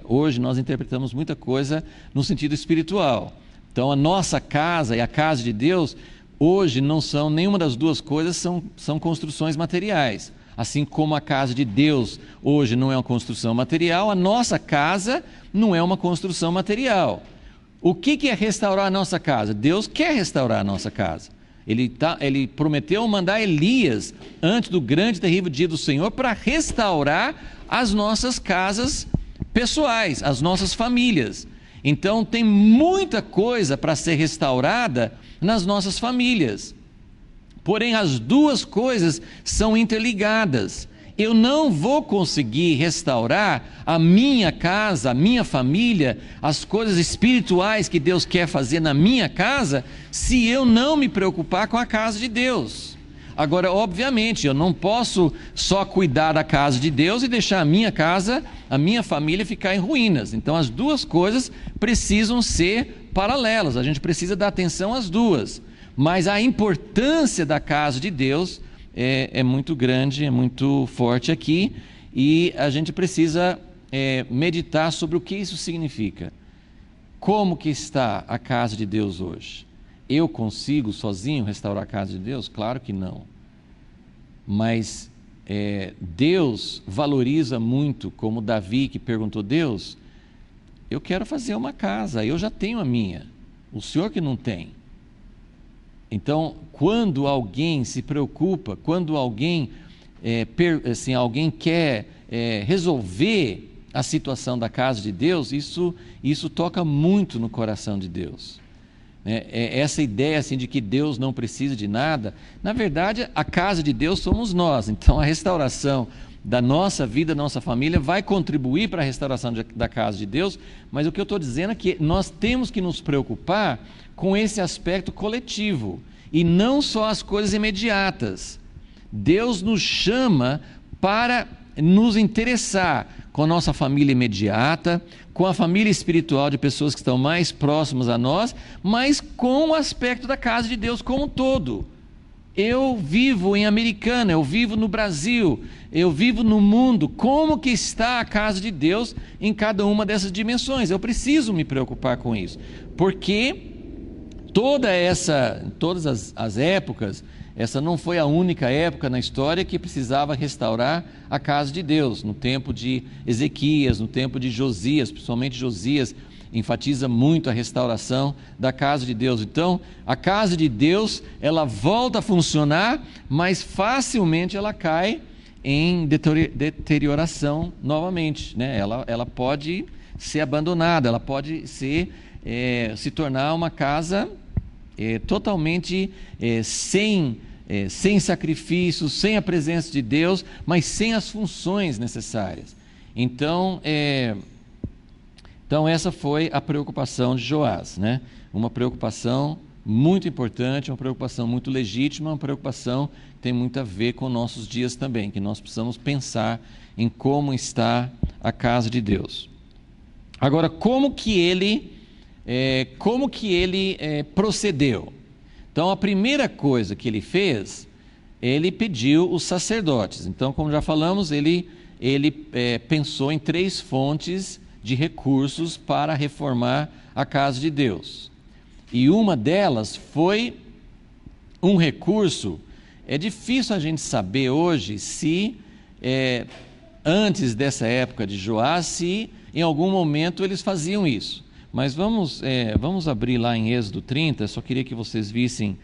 Hoje nós interpretamos muita coisa no sentido espiritual. Então a nossa casa e a casa de Deus hoje não são, nenhuma das duas coisas são construções materiais. Assim como a casa de Deus hoje não é uma construção material, a nossa casa não é uma construção material. O que é restaurar a nossa casa? Deus quer restaurar a nossa casa. Ele prometeu mandar Elias antes do grande e terrível dia do Senhor para restaurar as nossas casas pessoais, as nossas famílias. Então tem muita coisa para ser restaurada nas nossas famílias. Porém, as duas coisas são interligadas. Eu não vou conseguir restaurar a minha casa, a minha família, as coisas espirituais que Deus quer fazer na minha casa, se eu não me preocupar com a casa de Deus. Agora, obviamente, eu não posso só cuidar da casa de Deus e deixar a minha casa, a minha família ficar em ruínas. Então, as duas coisas precisam ser paralelas, a gente precisa dar atenção às duas. Mas a importância da casa de Deus é muito grande, é muito forte aqui, e a gente precisa meditar sobre o que isso significa. Como que está a casa de Deus hoje? Eu consigo sozinho restaurar a casa de Deus? Claro que não. Mas Deus valoriza muito, como Davi que perguntou: Deus, eu quero fazer uma casa, eu já tenho a minha, o Senhor que não tem. Então, quando alguém se preocupa, quando alguém quer resolver a situação da casa de Deus, isso toca muito no coração de Deus. Essa ideia assim, de que Deus não precisa de nada, na verdade, a casa de Deus somos nós. Então, a restauração da nossa vida, da nossa família, vai contribuir para a restauração da casa de Deus, mas o que eu estou dizendo é que nós temos que nos preocupar com esse aspecto coletivo, e não só as coisas imediatas. Deus nos chama para nos interessar com a nossa família imediata, com a família espiritual de pessoas que estão mais próximas a nós, mas com o aspecto da casa de Deus como um todo. Eu vivo em Americana, eu vivo no Brasil, eu vivo no mundo. Como que está a casa de Deus em cada uma dessas dimensões? Eu preciso me preocupar com isso, porque todas as épocas, essa não foi a única época na história que precisava restaurar a casa de Deus. No tempo de Ezequias, no tempo de Josias, principalmente Josias, enfatiza muito a restauração da casa de Deus. Então, a casa de Deus, ela volta a funcionar, mas facilmente ela cai em deterioração novamente, né? Ela pode ser abandonada, ela pode se tornar uma casa totalmente sem sacrifícios, sem a presença de Deus, mas sem as funções necessárias. Então essa foi a preocupação de Joás, né? Uma preocupação muito importante, uma preocupação muito legítima, uma preocupação que tem muito a ver com nossos dias também, que nós precisamos pensar em como está a casa de Deus. Agora, como que ele procedeu? Então, a primeira coisa que ele fez, ele pediu os sacerdotes. Então, como já falamos, ele pensou em 3 fontes de recursos para reformar a casa de Deus. E uma delas foi um recurso. É difícil a gente saber hoje se, antes dessa época de Joás, se em algum momento eles faziam isso. Mas vamos abrir lá em Êxodo 30, só queria que vocês vissem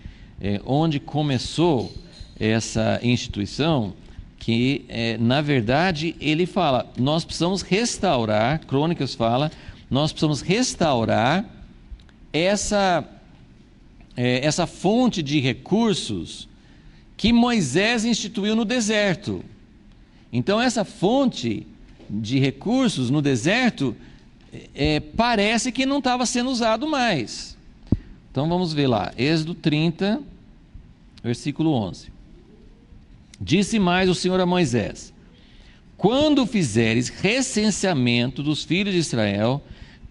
onde começou essa instituição, que na verdade ele fala, nós precisamos restaurar, Crônicas fala, nós precisamos restaurar essa fonte de recursos que Moisés instituiu no deserto. Então essa fonte de recursos no deserto parece que não estava sendo usado mais. Então vamos ver lá, Êxodo 30, versículo 11. Disse mais o Senhor a Moisés: quando fizeres recenseamento dos filhos de Israel,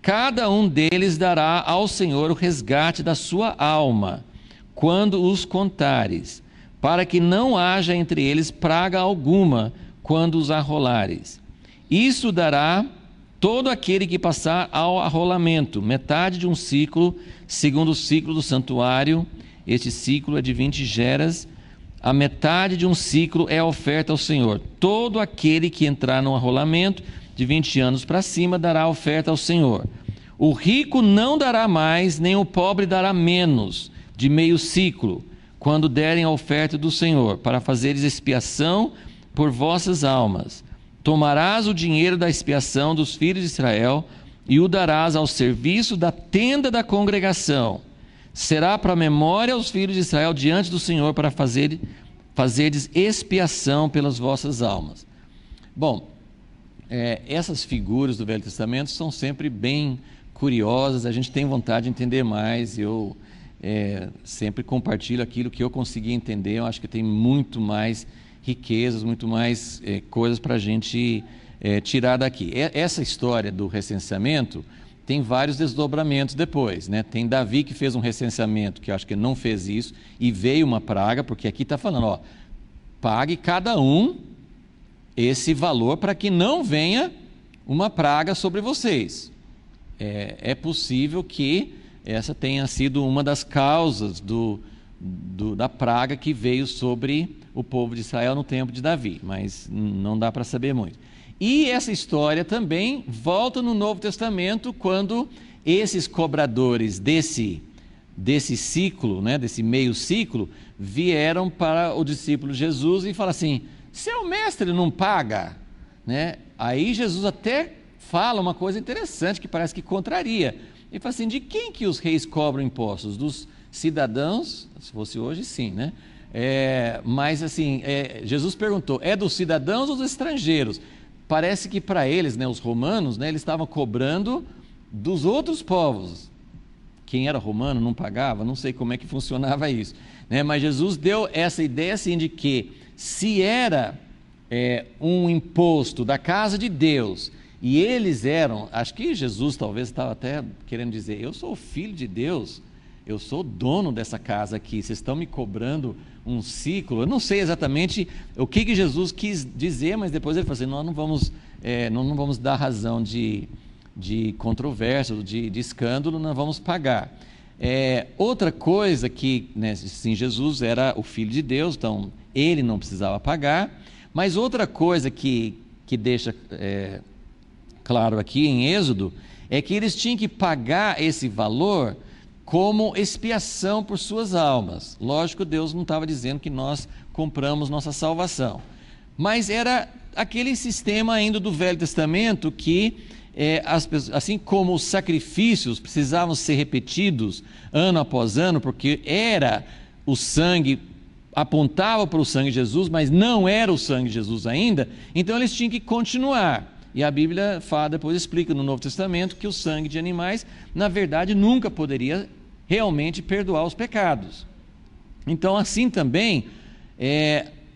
cada um deles dará ao Senhor o resgate da sua alma, quando os contares, para que não haja entre eles praga alguma, quando os arrolares. Isso dará todo aquele que passar ao arrolamento, metade de um ciclo, segundo o ciclo do santuário. Este ciclo é de 20 geras, a metade de um ciclo é a oferta ao Senhor. Todo aquele que entrar no arrolamento, de 20 anos para cima, dará oferta ao Senhor. O rico não dará mais, nem o pobre dará menos de meio ciclo, quando derem a oferta do Senhor, para fazeres expiação por vossas almas. Tomarás o dinheiro da expiação dos filhos de Israel e o darás ao serviço da tenda da congregação. Será para memória aos filhos de Israel diante do Senhor, para fazerdes expiação pelas vossas almas. Bom, essas figuras do Velho Testamento são sempre bem curiosas, a gente tem vontade de entender mais. Eu sempre compartilho aquilo que eu consegui entender. Eu acho que tem muito mais riquezas, muito mais coisas para a gente tirar daqui. Essa história do recenseamento tem vários desdobramentos depois, né? Tem Davi que fez um recenseamento, que eu acho que não fez isso, e veio uma praga, porque aqui está falando, pague cada um esse valor para que não venha uma praga sobre vocês. É possível que essa tenha sido uma das causas da praga que veio sobre o povo de Israel no tempo de Davi, mas não dá para saber muito. E essa história também volta no Novo Testamento, quando esses cobradores desse ciclo, né, desse meio ciclo, vieram para o discípulo Jesus e falaram assim: seu mestre não paga, né? Aí Jesus até fala uma coisa interessante que parece que contraria. Ele fala assim: de quem que os reis cobram impostos? Dos cidadãos? Se fosse hoje, sim, né? Mas assim, Jesus perguntou: é dos cidadãos ou dos estrangeiros? Parece que para eles, né, os romanos, né, eles estavam cobrando dos outros povos. Quem era romano não pagava, não sei como é que funcionava isso, né? Mas Jesus deu essa ideia assim de que se era um imposto da casa de Deus, e eles eram, acho que Jesus talvez estava até querendo dizer: eu sou o filho de Deus, eu sou o dono dessa casa aqui, vocês estão me cobrando um ciclo. Eu não sei exatamente o que Jesus quis dizer, mas depois ele falou assim: nós não vamos dar razão de controvérsia, de escândalo, nós vamos pagar. Outra coisa que, né, sim, Jesus era o Filho de Deus, então ele não precisava pagar, mas outra coisa que deixa claro aqui em Êxodo é que eles tinham que pagar esse valor como expiação por suas almas. Lógico, Deus não estava dizendo que nós compramos nossa salvação, mas era aquele sistema ainda do Velho Testamento que, assim como os sacrifícios precisavam ser repetidos ano após ano, porque era o sangue, apontava para o sangue de Jesus, mas não era o sangue de Jesus ainda, então eles tinham que continuar. E a Bíblia depois explica no Novo Testamento que o sangue de animais, na verdade, nunca poderia realmente perdoar os pecados. Então, assim também,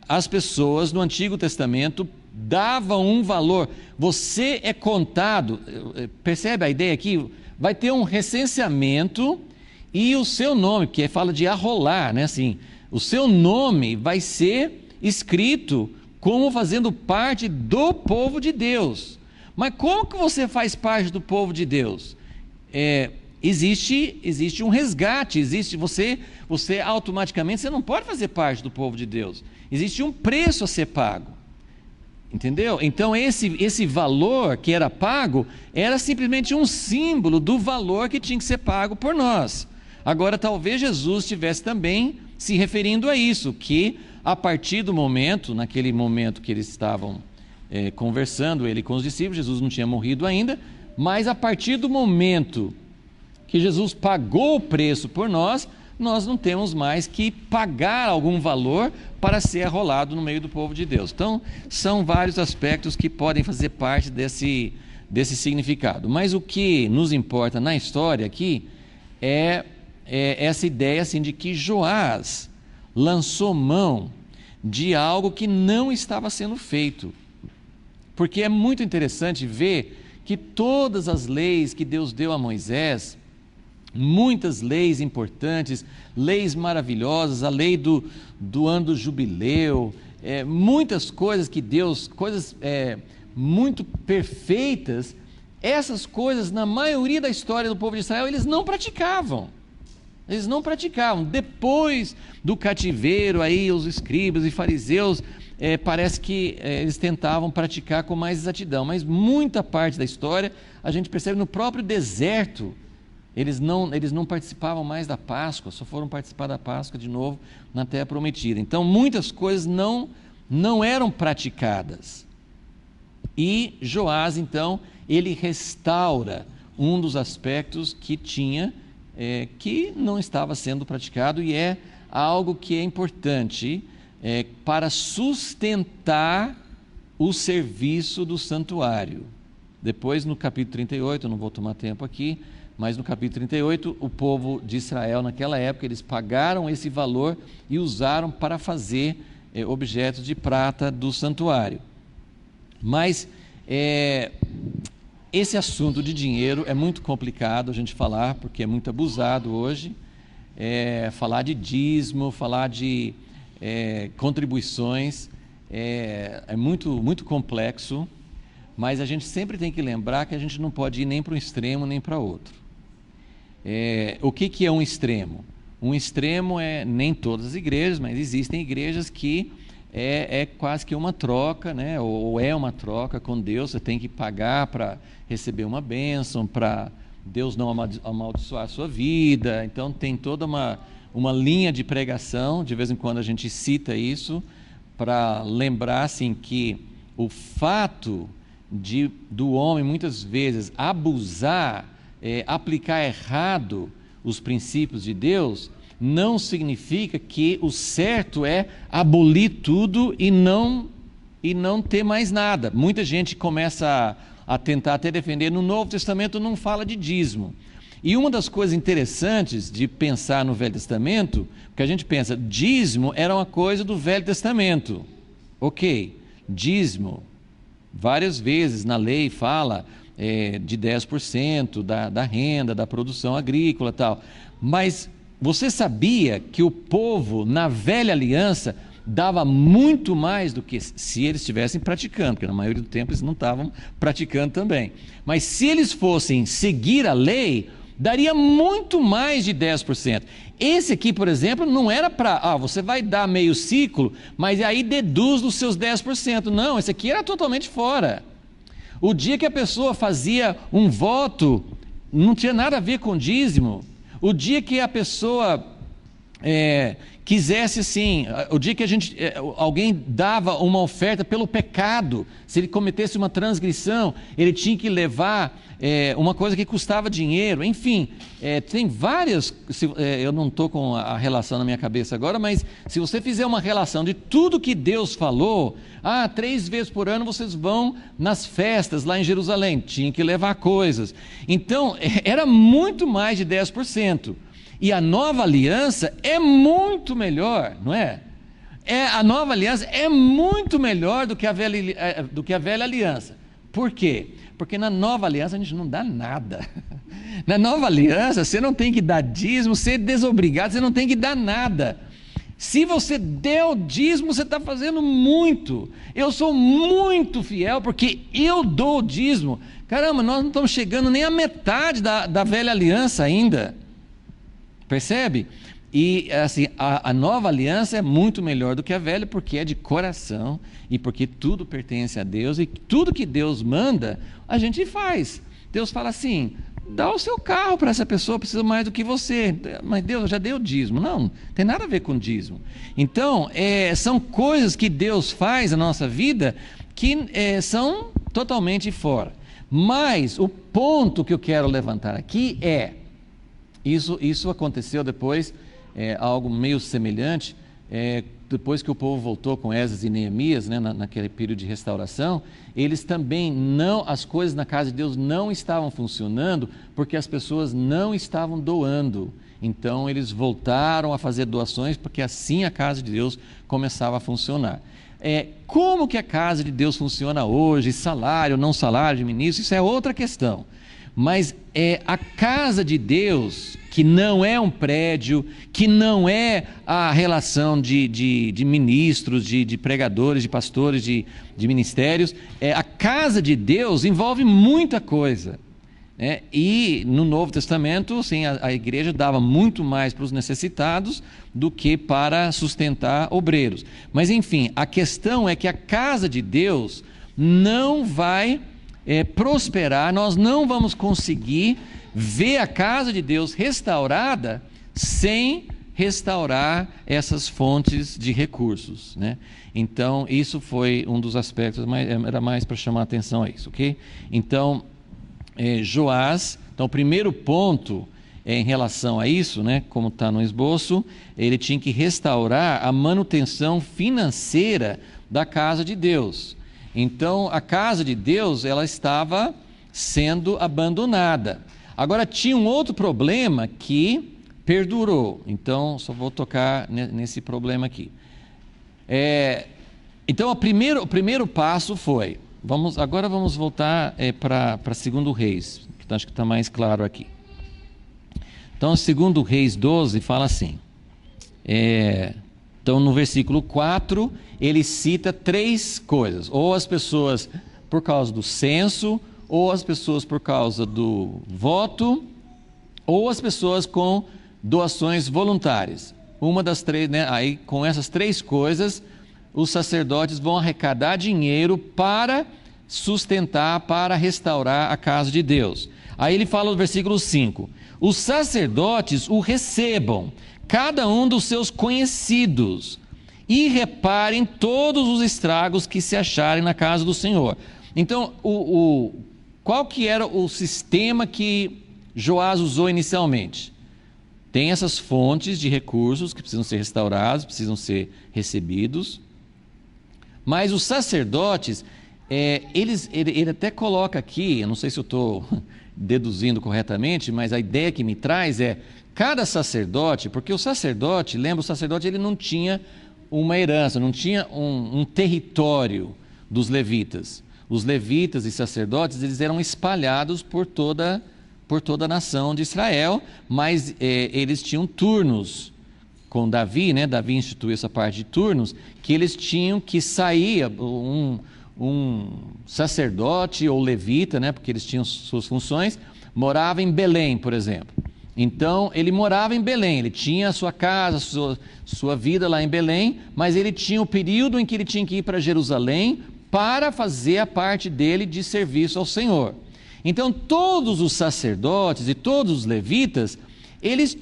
as pessoas no Antigo Testamento davam um valor. Você é contado, percebe a ideia aqui? Vai ter um recenseamento e o seu nome, que fala de arrolar, né? Assim, o seu nome vai ser escrito como fazendo parte do povo de Deus. Mas como que você faz parte do povo de Deus? Existe um resgate, você automaticamente, você não pode fazer parte do povo de Deus. Existe um preço a ser pago, entendeu? Então esse valor que era pago, era simplesmente um símbolo do valor que tinha que ser pago por nós. Agora, talvez Jesus estivesse também se referindo a isso, que a partir do momento, naquele momento que eles estavam conversando, ele com os discípulos, Jesus não tinha morrido ainda, mas a partir do momento que Jesus pagou o preço por nós, nós não temos mais que pagar algum valor para ser arrolado no meio do povo de Deus. Então, são vários aspectos que podem fazer parte desse significado. Mas o que nos importa na história aqui é essa ideia assim, de que Joás lançou mão de algo que não estava sendo feito. Porque é muito interessante ver que todas as leis que Deus deu a Moisés, muitas leis importantes, leis maravilhosas, a lei do ano do jubileu, muitas coisas que Deus, coisas muito perfeitas, essas coisas na maioria da história do povo de Israel eles não praticavam. Depois do cativeiro, aí os escribas e fariseus, parece que eles tentavam praticar com mais exatidão, mas muita parte da história, a gente percebe no próprio deserto, eles não participavam mais da Páscoa, só foram participar da Páscoa de novo na Terra Prometida. Então muitas coisas não eram praticadas. E Joás, então, ele restaura um dos aspectos que tinha, que não estava sendo praticado, e é algo que é importante para sustentar o serviço do santuário. Depois, no capítulo 38, eu não vou tomar tempo aqui, mas no capítulo 38, o povo de Israel naquela época, eles pagaram esse valor e usaram para fazer objetos de prata do santuário. Mas esse assunto de dinheiro é muito complicado a gente falar, porque é muito abusado hoje. Falar de dízimo, falar de contribuições, é muito, muito complexo, mas a gente sempre tem que lembrar que a gente não pode ir nem para um extremo nem para outro. O que é um extremo? Um extremo nem todas as igrejas, mas existem igrejas que quase que uma troca, né? Ou é uma troca com Deus, você tem que pagar para receber uma bênção, para Deus não amaldiçoar a sua vida. Então tem toda uma linha de pregação, de vez em quando a gente cita isso, para lembrar assim, que o fato do homem muitas vezes abusar, aplicar errado os princípios de Deus, não significa que o certo é abolir tudo e não ter mais nada. Muita gente começa a tentar até defender, no Novo Testamento não fala de dízimo. E uma das coisas interessantes de pensar no Velho Testamento, porque a gente pensa, dízimo era uma coisa do Velho Testamento. Ok, dízimo, várias vezes na lei fala de 10% da renda, da produção agrícola e tal. Mas você sabia que o povo, na velha aliança, dava muito mais do que se eles estivessem praticando, porque na maioria do tempo eles não estavam praticando também. Mas se eles fossem seguir a lei, daria muito mais de 10%. Esse aqui, por exemplo, não era para, você vai dar meio ciclo, mas aí deduz dos seus 10%. Não, esse aqui era totalmente fora. O dia que a pessoa fazia um voto, não tinha nada a ver com dízimo. O dia que a pessoa quisesse assim, o dia que alguém dava uma oferta pelo pecado, se ele cometesse uma transgressão, ele tinha que levar uma coisa que custava dinheiro, enfim, tem várias, eu não estou com a relação na minha cabeça agora, mas se você fizer uma relação de tudo que Deus falou, 3 vezes por ano vocês vão nas festas lá em Jerusalém, tinha que levar coisas, então era muito mais de 10%. E a nova aliança é muito melhor, não é? A nova aliança é muito melhor do que a velha aliança. Por quê? Porque na nova aliança a gente não dá nada. Na nova aliança você não tem que dar dízimo, você é desobrigado, você não tem que dar nada. Se você der o dízimo, você está fazendo muito. Eu sou muito fiel porque eu dou o dízimo. Caramba, nós não estamos chegando nem à metade da velha aliança ainda. Percebe? E assim, a nova aliança é muito melhor do que a velha, porque é de coração e porque tudo pertence a Deus e tudo que Deus manda, a gente faz. Deus fala assim: dá o seu carro para essa pessoa, precisa mais do que você. Mas Deus, eu já dei o dízimo. Não tem nada a ver com dízimo. Então, são coisas que Deus faz na nossa vida que são totalmente fora. Mas o ponto que eu quero levantar aqui isso aconteceu depois, algo meio semelhante, depois que o povo voltou com Esdras e Neemias, né, naquele período de restauração, eles também as coisas na casa de Deus não estavam funcionando, porque as pessoas não estavam doando. Então eles voltaram a fazer doações, porque assim a casa de Deus começava a funcionar. Como que a casa de Deus funciona hoje, salário, não salário de ministro, isso é outra questão. Mas a casa de Deus, que não é um prédio, que não é a relação de ministros, de pregadores, de pastores, de ministérios, a casa de Deus envolve muita coisa. E no Novo Testamento, assim, a igreja dava muito mais para os necessitados do que para sustentar obreiros. Mas enfim, a questão é que a casa de Deus não vai prosperar, nós não vamos conseguir ver a casa de Deus restaurada sem restaurar essas fontes de recursos, né? Então isso foi um dos aspectos, mas era mais para chamar a atenção a isso, ok? Então Joás, então o primeiro ponto em relação a isso, né, como está no esboço, ele tinha que restaurar a manutenção financeira da casa de Deus. Então a casa de Deus, ela estava sendo abandonada. Agora tinha um outro problema que perdurou, então só vou tocar nesse problema aqui. Então o primeiro passo foi, agora vamos voltar para 2 Reis, que acho que está mais claro aqui. Então 2 Reis 12 fala assim, então no versículo 4 ele cita 3 coisas, ou as pessoas por causa do censo, ou as pessoas por causa do voto, ou as pessoas com doações voluntárias. Uma das 3, né? Aí com essas 3 coisas, os sacerdotes vão arrecadar dinheiro para sustentar, para restaurar a casa de Deus. Aí ele fala no versículo 5, os sacerdotes o recebam, cada um dos seus conhecidos, e reparem todos os estragos que se acharem na casa do Senhor. Então, qual que era o sistema que Joás usou inicialmente? Tem essas fontes de recursos que precisam ser restaurados, precisam ser recebidos, mas os sacerdotes, ele até coloca aqui, eu não sei se eu estou deduzindo corretamente, mas a ideia que me traz cada sacerdote, porque o sacerdote, lembra, o sacerdote ele não tinha uma herança, não tinha um território dos levitas. Os levitas e sacerdotes, eles eram espalhados por toda a nação de Israel, mas eles tinham turnos. Com Davi, né? Davi instituiu essa parte de turnos, que eles tinham que sair, um sacerdote ou levita, né? Porque eles tinham suas funções, morava em Belém, por exemplo. Então, ele morava em Belém, ele tinha a sua casa, sua vida lá em Belém, mas ele tinha o período em que ele tinha que ir para Jerusalém para fazer a parte dele de serviço ao Senhor. Então, todos os sacerdotes e todos os levitas, eles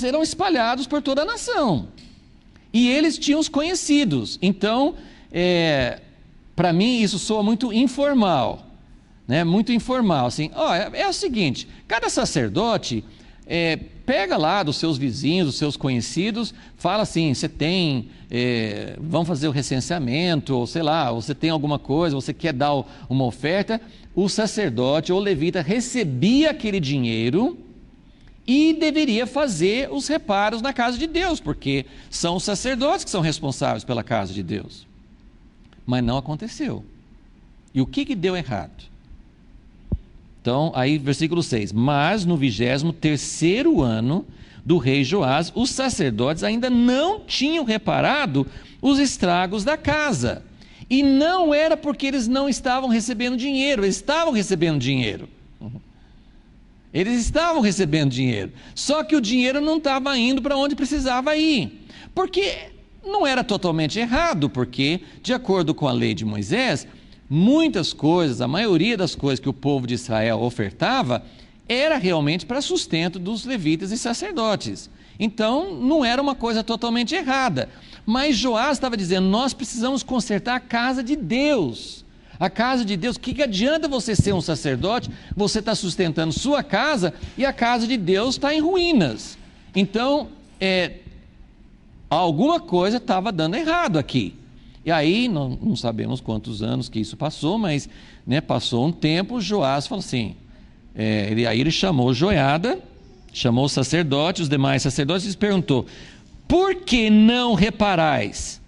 eram espalhados por toda a nação. E eles tinham os conhecidos. Então, para mim, isso soa muito informal. Né? Muito informal. Assim, é o seguinte, cada sacerdote pega lá dos seus vizinhos, dos seus conhecidos, fala assim, você tem, vamos fazer o recenseamento, ou sei lá, você tem alguma coisa, você quer dar uma oferta. O sacerdote ou levita recebia aquele dinheiro e deveria fazer os reparos na casa de Deus, porque são os sacerdotes que são responsáveis pela casa de Deus. Mas não aconteceu. E o que deu errado? Então, aí versículo 6, mas no 23º ano do rei Joás, os sacerdotes ainda não tinham reparado os estragos da casa. E não era porque eles não estavam recebendo dinheiro, eles estavam recebendo dinheiro. Eles estavam recebendo dinheiro, só que o dinheiro não estava indo para onde precisava ir, porque não era totalmente errado, porque, de acordo com a lei de Moisés, muitas coisas, a maioria das coisas que o povo de Israel ofertava, era realmente para sustento dos levitas e sacerdotes. Então, não era uma coisa totalmente errada. Mas Joás estava dizendo, nós precisamos consertar a casa de Deus. A casa de Deus, o que adianta você ser um sacerdote, você está sustentando sua casa e a casa de Deus está em ruínas. Então, alguma coisa estava dando errado aqui. E aí, não sabemos quantos anos que isso passou, mas passou um tempo, Joás falou assim, aí ele chamou Joiada, chamou o sacerdote, os demais sacerdotes, e lhes perguntou, por que não reparais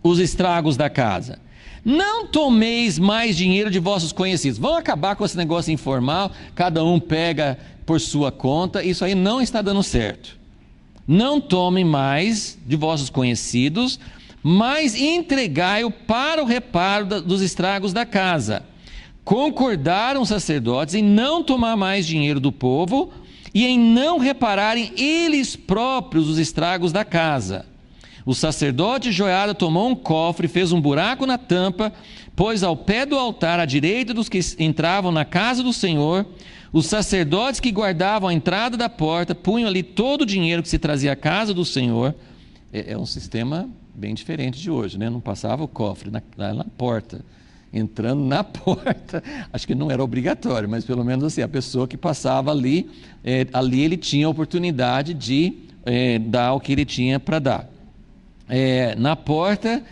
os estragos da casa? Não tomeis mais dinheiro de vossos conhecidos. Vão acabar com esse negócio informal, cada um pega por sua conta, isso aí não está dando certo. Não tomem mais de vossos conhecidos, mas entregai-o para o reparo dos estragos da casa. Concordaram os sacerdotes em não tomar mais dinheiro do povo e em não repararem eles próprios os estragos da casa. O sacerdote Joiada tomou um cofre, fez um buraco na tampa, pôs ao pé do altar à direita dos que entravam na casa do Senhor. Os sacerdotes que guardavam a entrada da porta punham ali todo o dinheiro que se trazia à casa do Senhor. É um sistema bem diferente de hoje, Não passava o cofre na porta, entrando na porta. Acho que não era obrigatório, mas pelo menos assim, a pessoa que passava ali, ali ele tinha a oportunidade de dar o que ele tinha para dar. Na porta,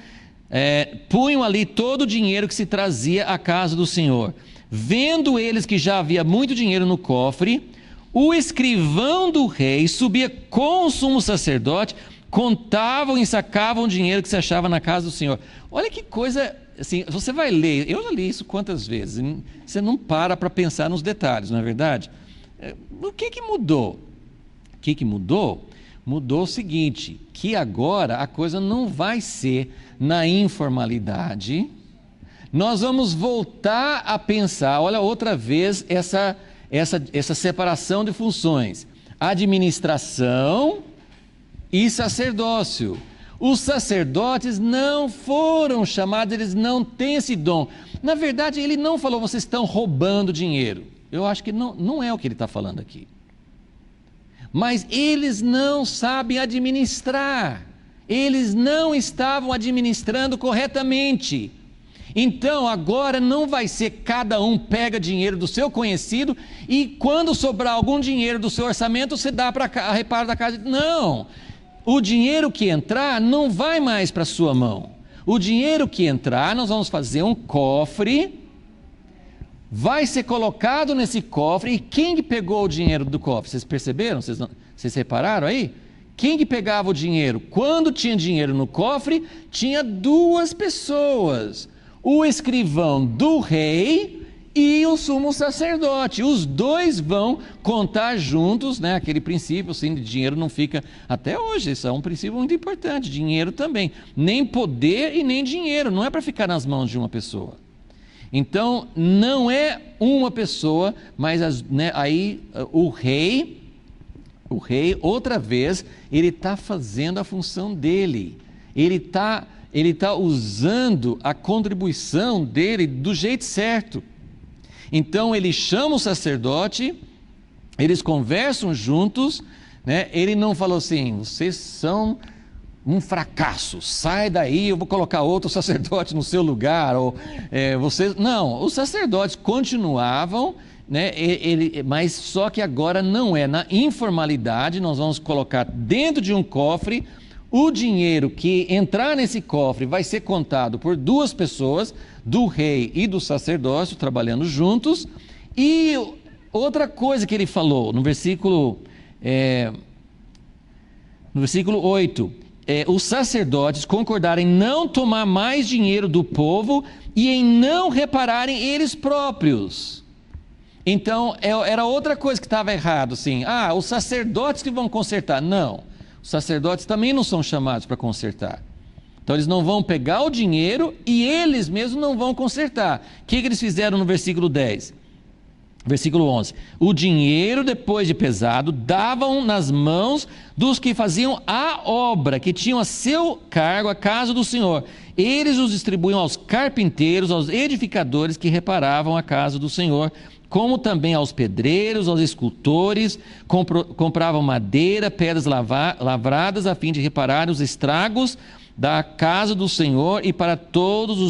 punham ali todo o dinheiro que se trazia à casa do Senhor. Vendo eles que já havia muito dinheiro no cofre, o escrivão do rei subia com o sumo sacerdote, contavam e sacavam o dinheiro que se achava na casa do Senhor. Olha que coisa, assim, você vai ler, eu já li isso quantas vezes, você não para pensar nos detalhes, não é verdade? O que mudou? O que mudou? Mudou o seguinte, que agora a coisa não vai ser na informalidade, nós vamos voltar a pensar, olha outra vez essa separação de funções, administração e sacerdócio. Os sacerdotes não foram chamados, eles não têm esse dom. Na verdade, ele não falou, vocês estão roubando dinheiro. Eu acho que não é o que ele está falando aqui. Mas eles não sabem administrar, eles não estavam administrando corretamente. Então agora não vai ser cada um pega dinheiro do seu conhecido e quando sobrar algum dinheiro do seu orçamento você dá para reparo da casa. Não, o dinheiro que entrar não vai mais para a sua mão. O dinheiro que entrar nós vamos fazer um cofre, vai ser colocado nesse cofre. E quem que pegou o dinheiro do cofre? Vocês perceberam? Vocês repararam aí? Quem que pegava o dinheiro? Quando tinha dinheiro no cofre, tinha duas pessoas. O escrivão do rei e o sumo sacerdote. Os dois vão contar juntos, aquele princípio assim, de dinheiro não fica... Até hoje, isso é um princípio muito importante. Dinheiro também. Nem poder e nem dinheiro. Não é para ficar nas mãos de uma pessoa. Então, não é uma pessoa, mas aí o rei, outra vez, ele está fazendo a função dele. Ele está usando a contribuição dele do jeito certo. Então, ele chama o sacerdote, eles conversam juntos, ele não falou assim, vocês são um fracasso, sai daí, eu vou colocar outro sacerdote no seu lugar, ou vocês... Não, os sacerdotes continuavam, mas só que agora não é na informalidade, nós vamos colocar dentro de um cofre, o dinheiro que entrar nesse cofre vai ser contado por duas pessoas, do rei e do sacerdócio, trabalhando juntos. E outra coisa que ele falou, no versículo no versículo 8, os sacerdotes concordaram em não tomar mais dinheiro do povo e em não repararem eles próprios. Então, era outra coisa que estava errado, assim, os sacerdotes que vão consertar. Não, os sacerdotes também não são chamados para consertar. Então, eles não vão pegar o dinheiro e eles mesmos não vão consertar. O que eles fizeram no versículo 10? Versículo 11, o dinheiro depois de pesado davam nas mãos dos que faziam a obra, que tinham a seu cargo a casa do Senhor. Eles os distribuíam aos carpinteiros, aos edificadores que reparavam a casa do Senhor, como também aos pedreiros, aos escultores, compravam madeira, pedras lavradas a fim de reparar os estragos da casa do Senhor e para todos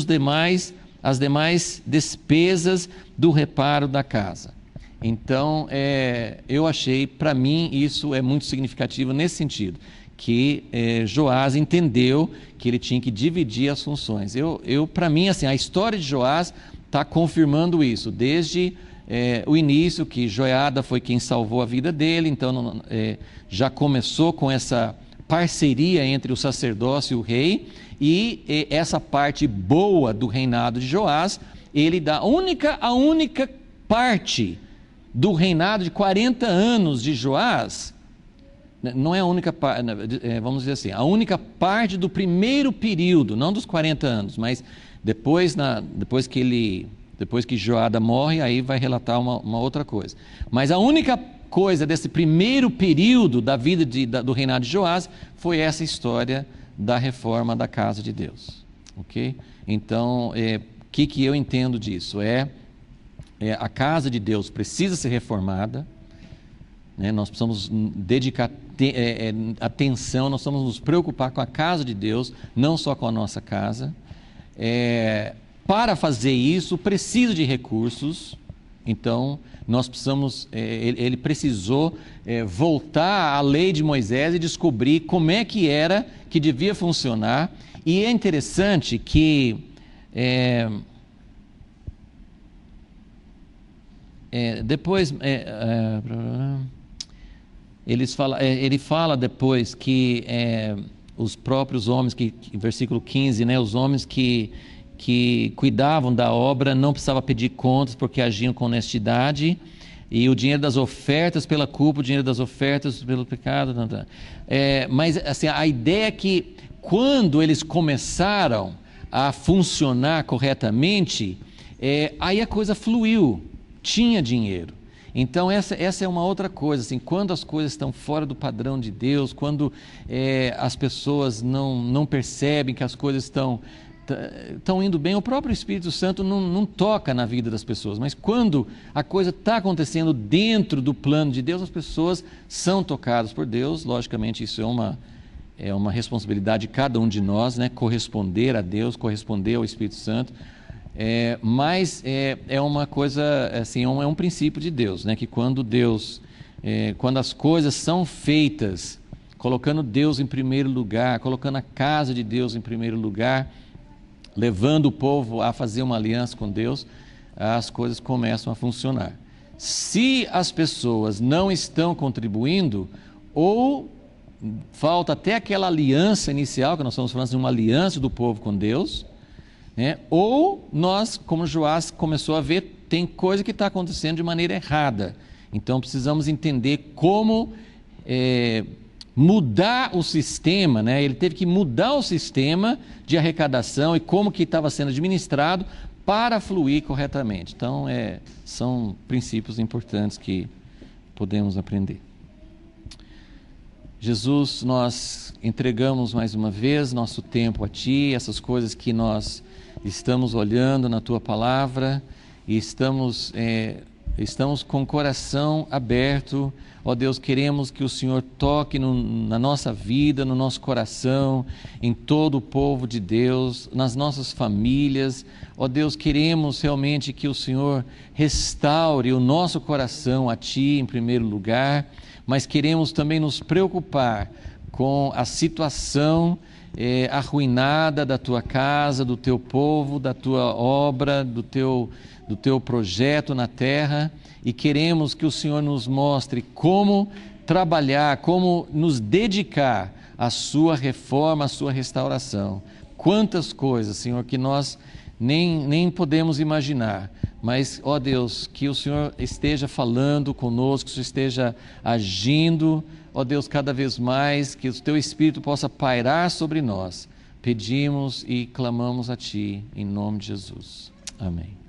as demais despesas do reparo da casa. Então, eu achei, para mim, isso é muito significativo nesse sentido, que Joás entendeu que ele tinha que dividir as funções. Para mim, assim, a história de Joás está confirmando isso, desde o início, que Joiada foi quem salvou a vida dele, então já começou com essa parceria entre o sacerdócio e o rei, e essa parte boa do reinado de Joás, ele dá a única parte do reinado de 40 anos de Joás, não é a única parte, vamos dizer assim, a única parte do primeiro período, não dos 40 anos, mas depois que Joiada morre, aí vai relatar uma outra coisa. Mas a única coisa desse primeiro período da vida do reinado de Joás foi essa história da reforma da casa de Deus. Ok? Então, o que eu entendo disso? A casa de Deus precisa ser reformada, né? Nós precisamos dedicar atenção, nós precisamos nos preocupar com a casa de Deus, não só com a nossa casa. Para fazer isso, precisa de recursos. Então, nós precisamos, ele precisou voltar à lei de Moisés e descobrir como é que devia funcionar. E é interessante que depois ele fala depois que os próprios homens, versículo 15, né, os homens que cuidavam da obra não precisavam pedir contas porque agiam com honestidade, e o dinheiro das ofertas pela culpa, o dinheiro das ofertas pelo pecado. Mas assim, a ideia é que quando eles começaram a funcionar corretamente, aí a coisa fluiu, tinha dinheiro. Então essa é uma outra coisa, assim, quando as coisas estão fora do padrão de Deus, quando as pessoas não percebem que as coisas estão indo bem, o próprio Espírito Santo não toca na vida das pessoas, mas quando a coisa está acontecendo dentro do plano de Deus, as pessoas são tocadas por Deus. Logicamente isso é uma responsabilidade de cada um de nós, né? Corresponder a Deus, corresponder ao Espírito Santo, mas é uma coisa, assim, é um princípio de Deus, né? Que quando as coisas são feitas colocando Deus em primeiro lugar, colocando a casa de Deus em primeiro lugar, levando o povo a fazer uma aliança com Deus, as coisas começam a funcionar. Se as pessoas não estão contribuindo, ou falta até aquela aliança inicial, que nós estamos falando de uma aliança do povo com Deus, né? Ou nós, como Joás começou a ver, tem coisa que está acontecendo de maneira errada. Então precisamos entender como mudar o sistema, né? Ele teve que mudar o sistema de arrecadação e como que estava sendo administrado para fluir corretamente. Então, são princípios importantes que podemos aprender. Jesus, nós entregamos mais uma vez nosso tempo a Ti, essas coisas que nós estamos olhando na Tua Palavra, e estamos com o coração aberto. Ó Deus, queremos que o Senhor toque na nossa vida, no nosso coração, em todo o povo de Deus, nas nossas famílias. Ó Deus, queremos realmente que o Senhor restaure o nosso coração a Ti em primeiro lugar, mas queremos também nos preocupar com a situação arruinada da Tua casa, do Teu povo, da Tua obra, do Teu projeto na terra, e queremos que o Senhor nos mostre como trabalhar, como nos dedicar à sua reforma, à sua restauração. Quantas coisas, Senhor, que nós nem podemos imaginar. Mas, ó Deus, que o Senhor esteja falando conosco, que o Senhor esteja agindo, ó Deus, cada vez mais, que o Teu Espírito possa pairar sobre nós. Pedimos e clamamos a Ti, em nome de Jesus. Amém.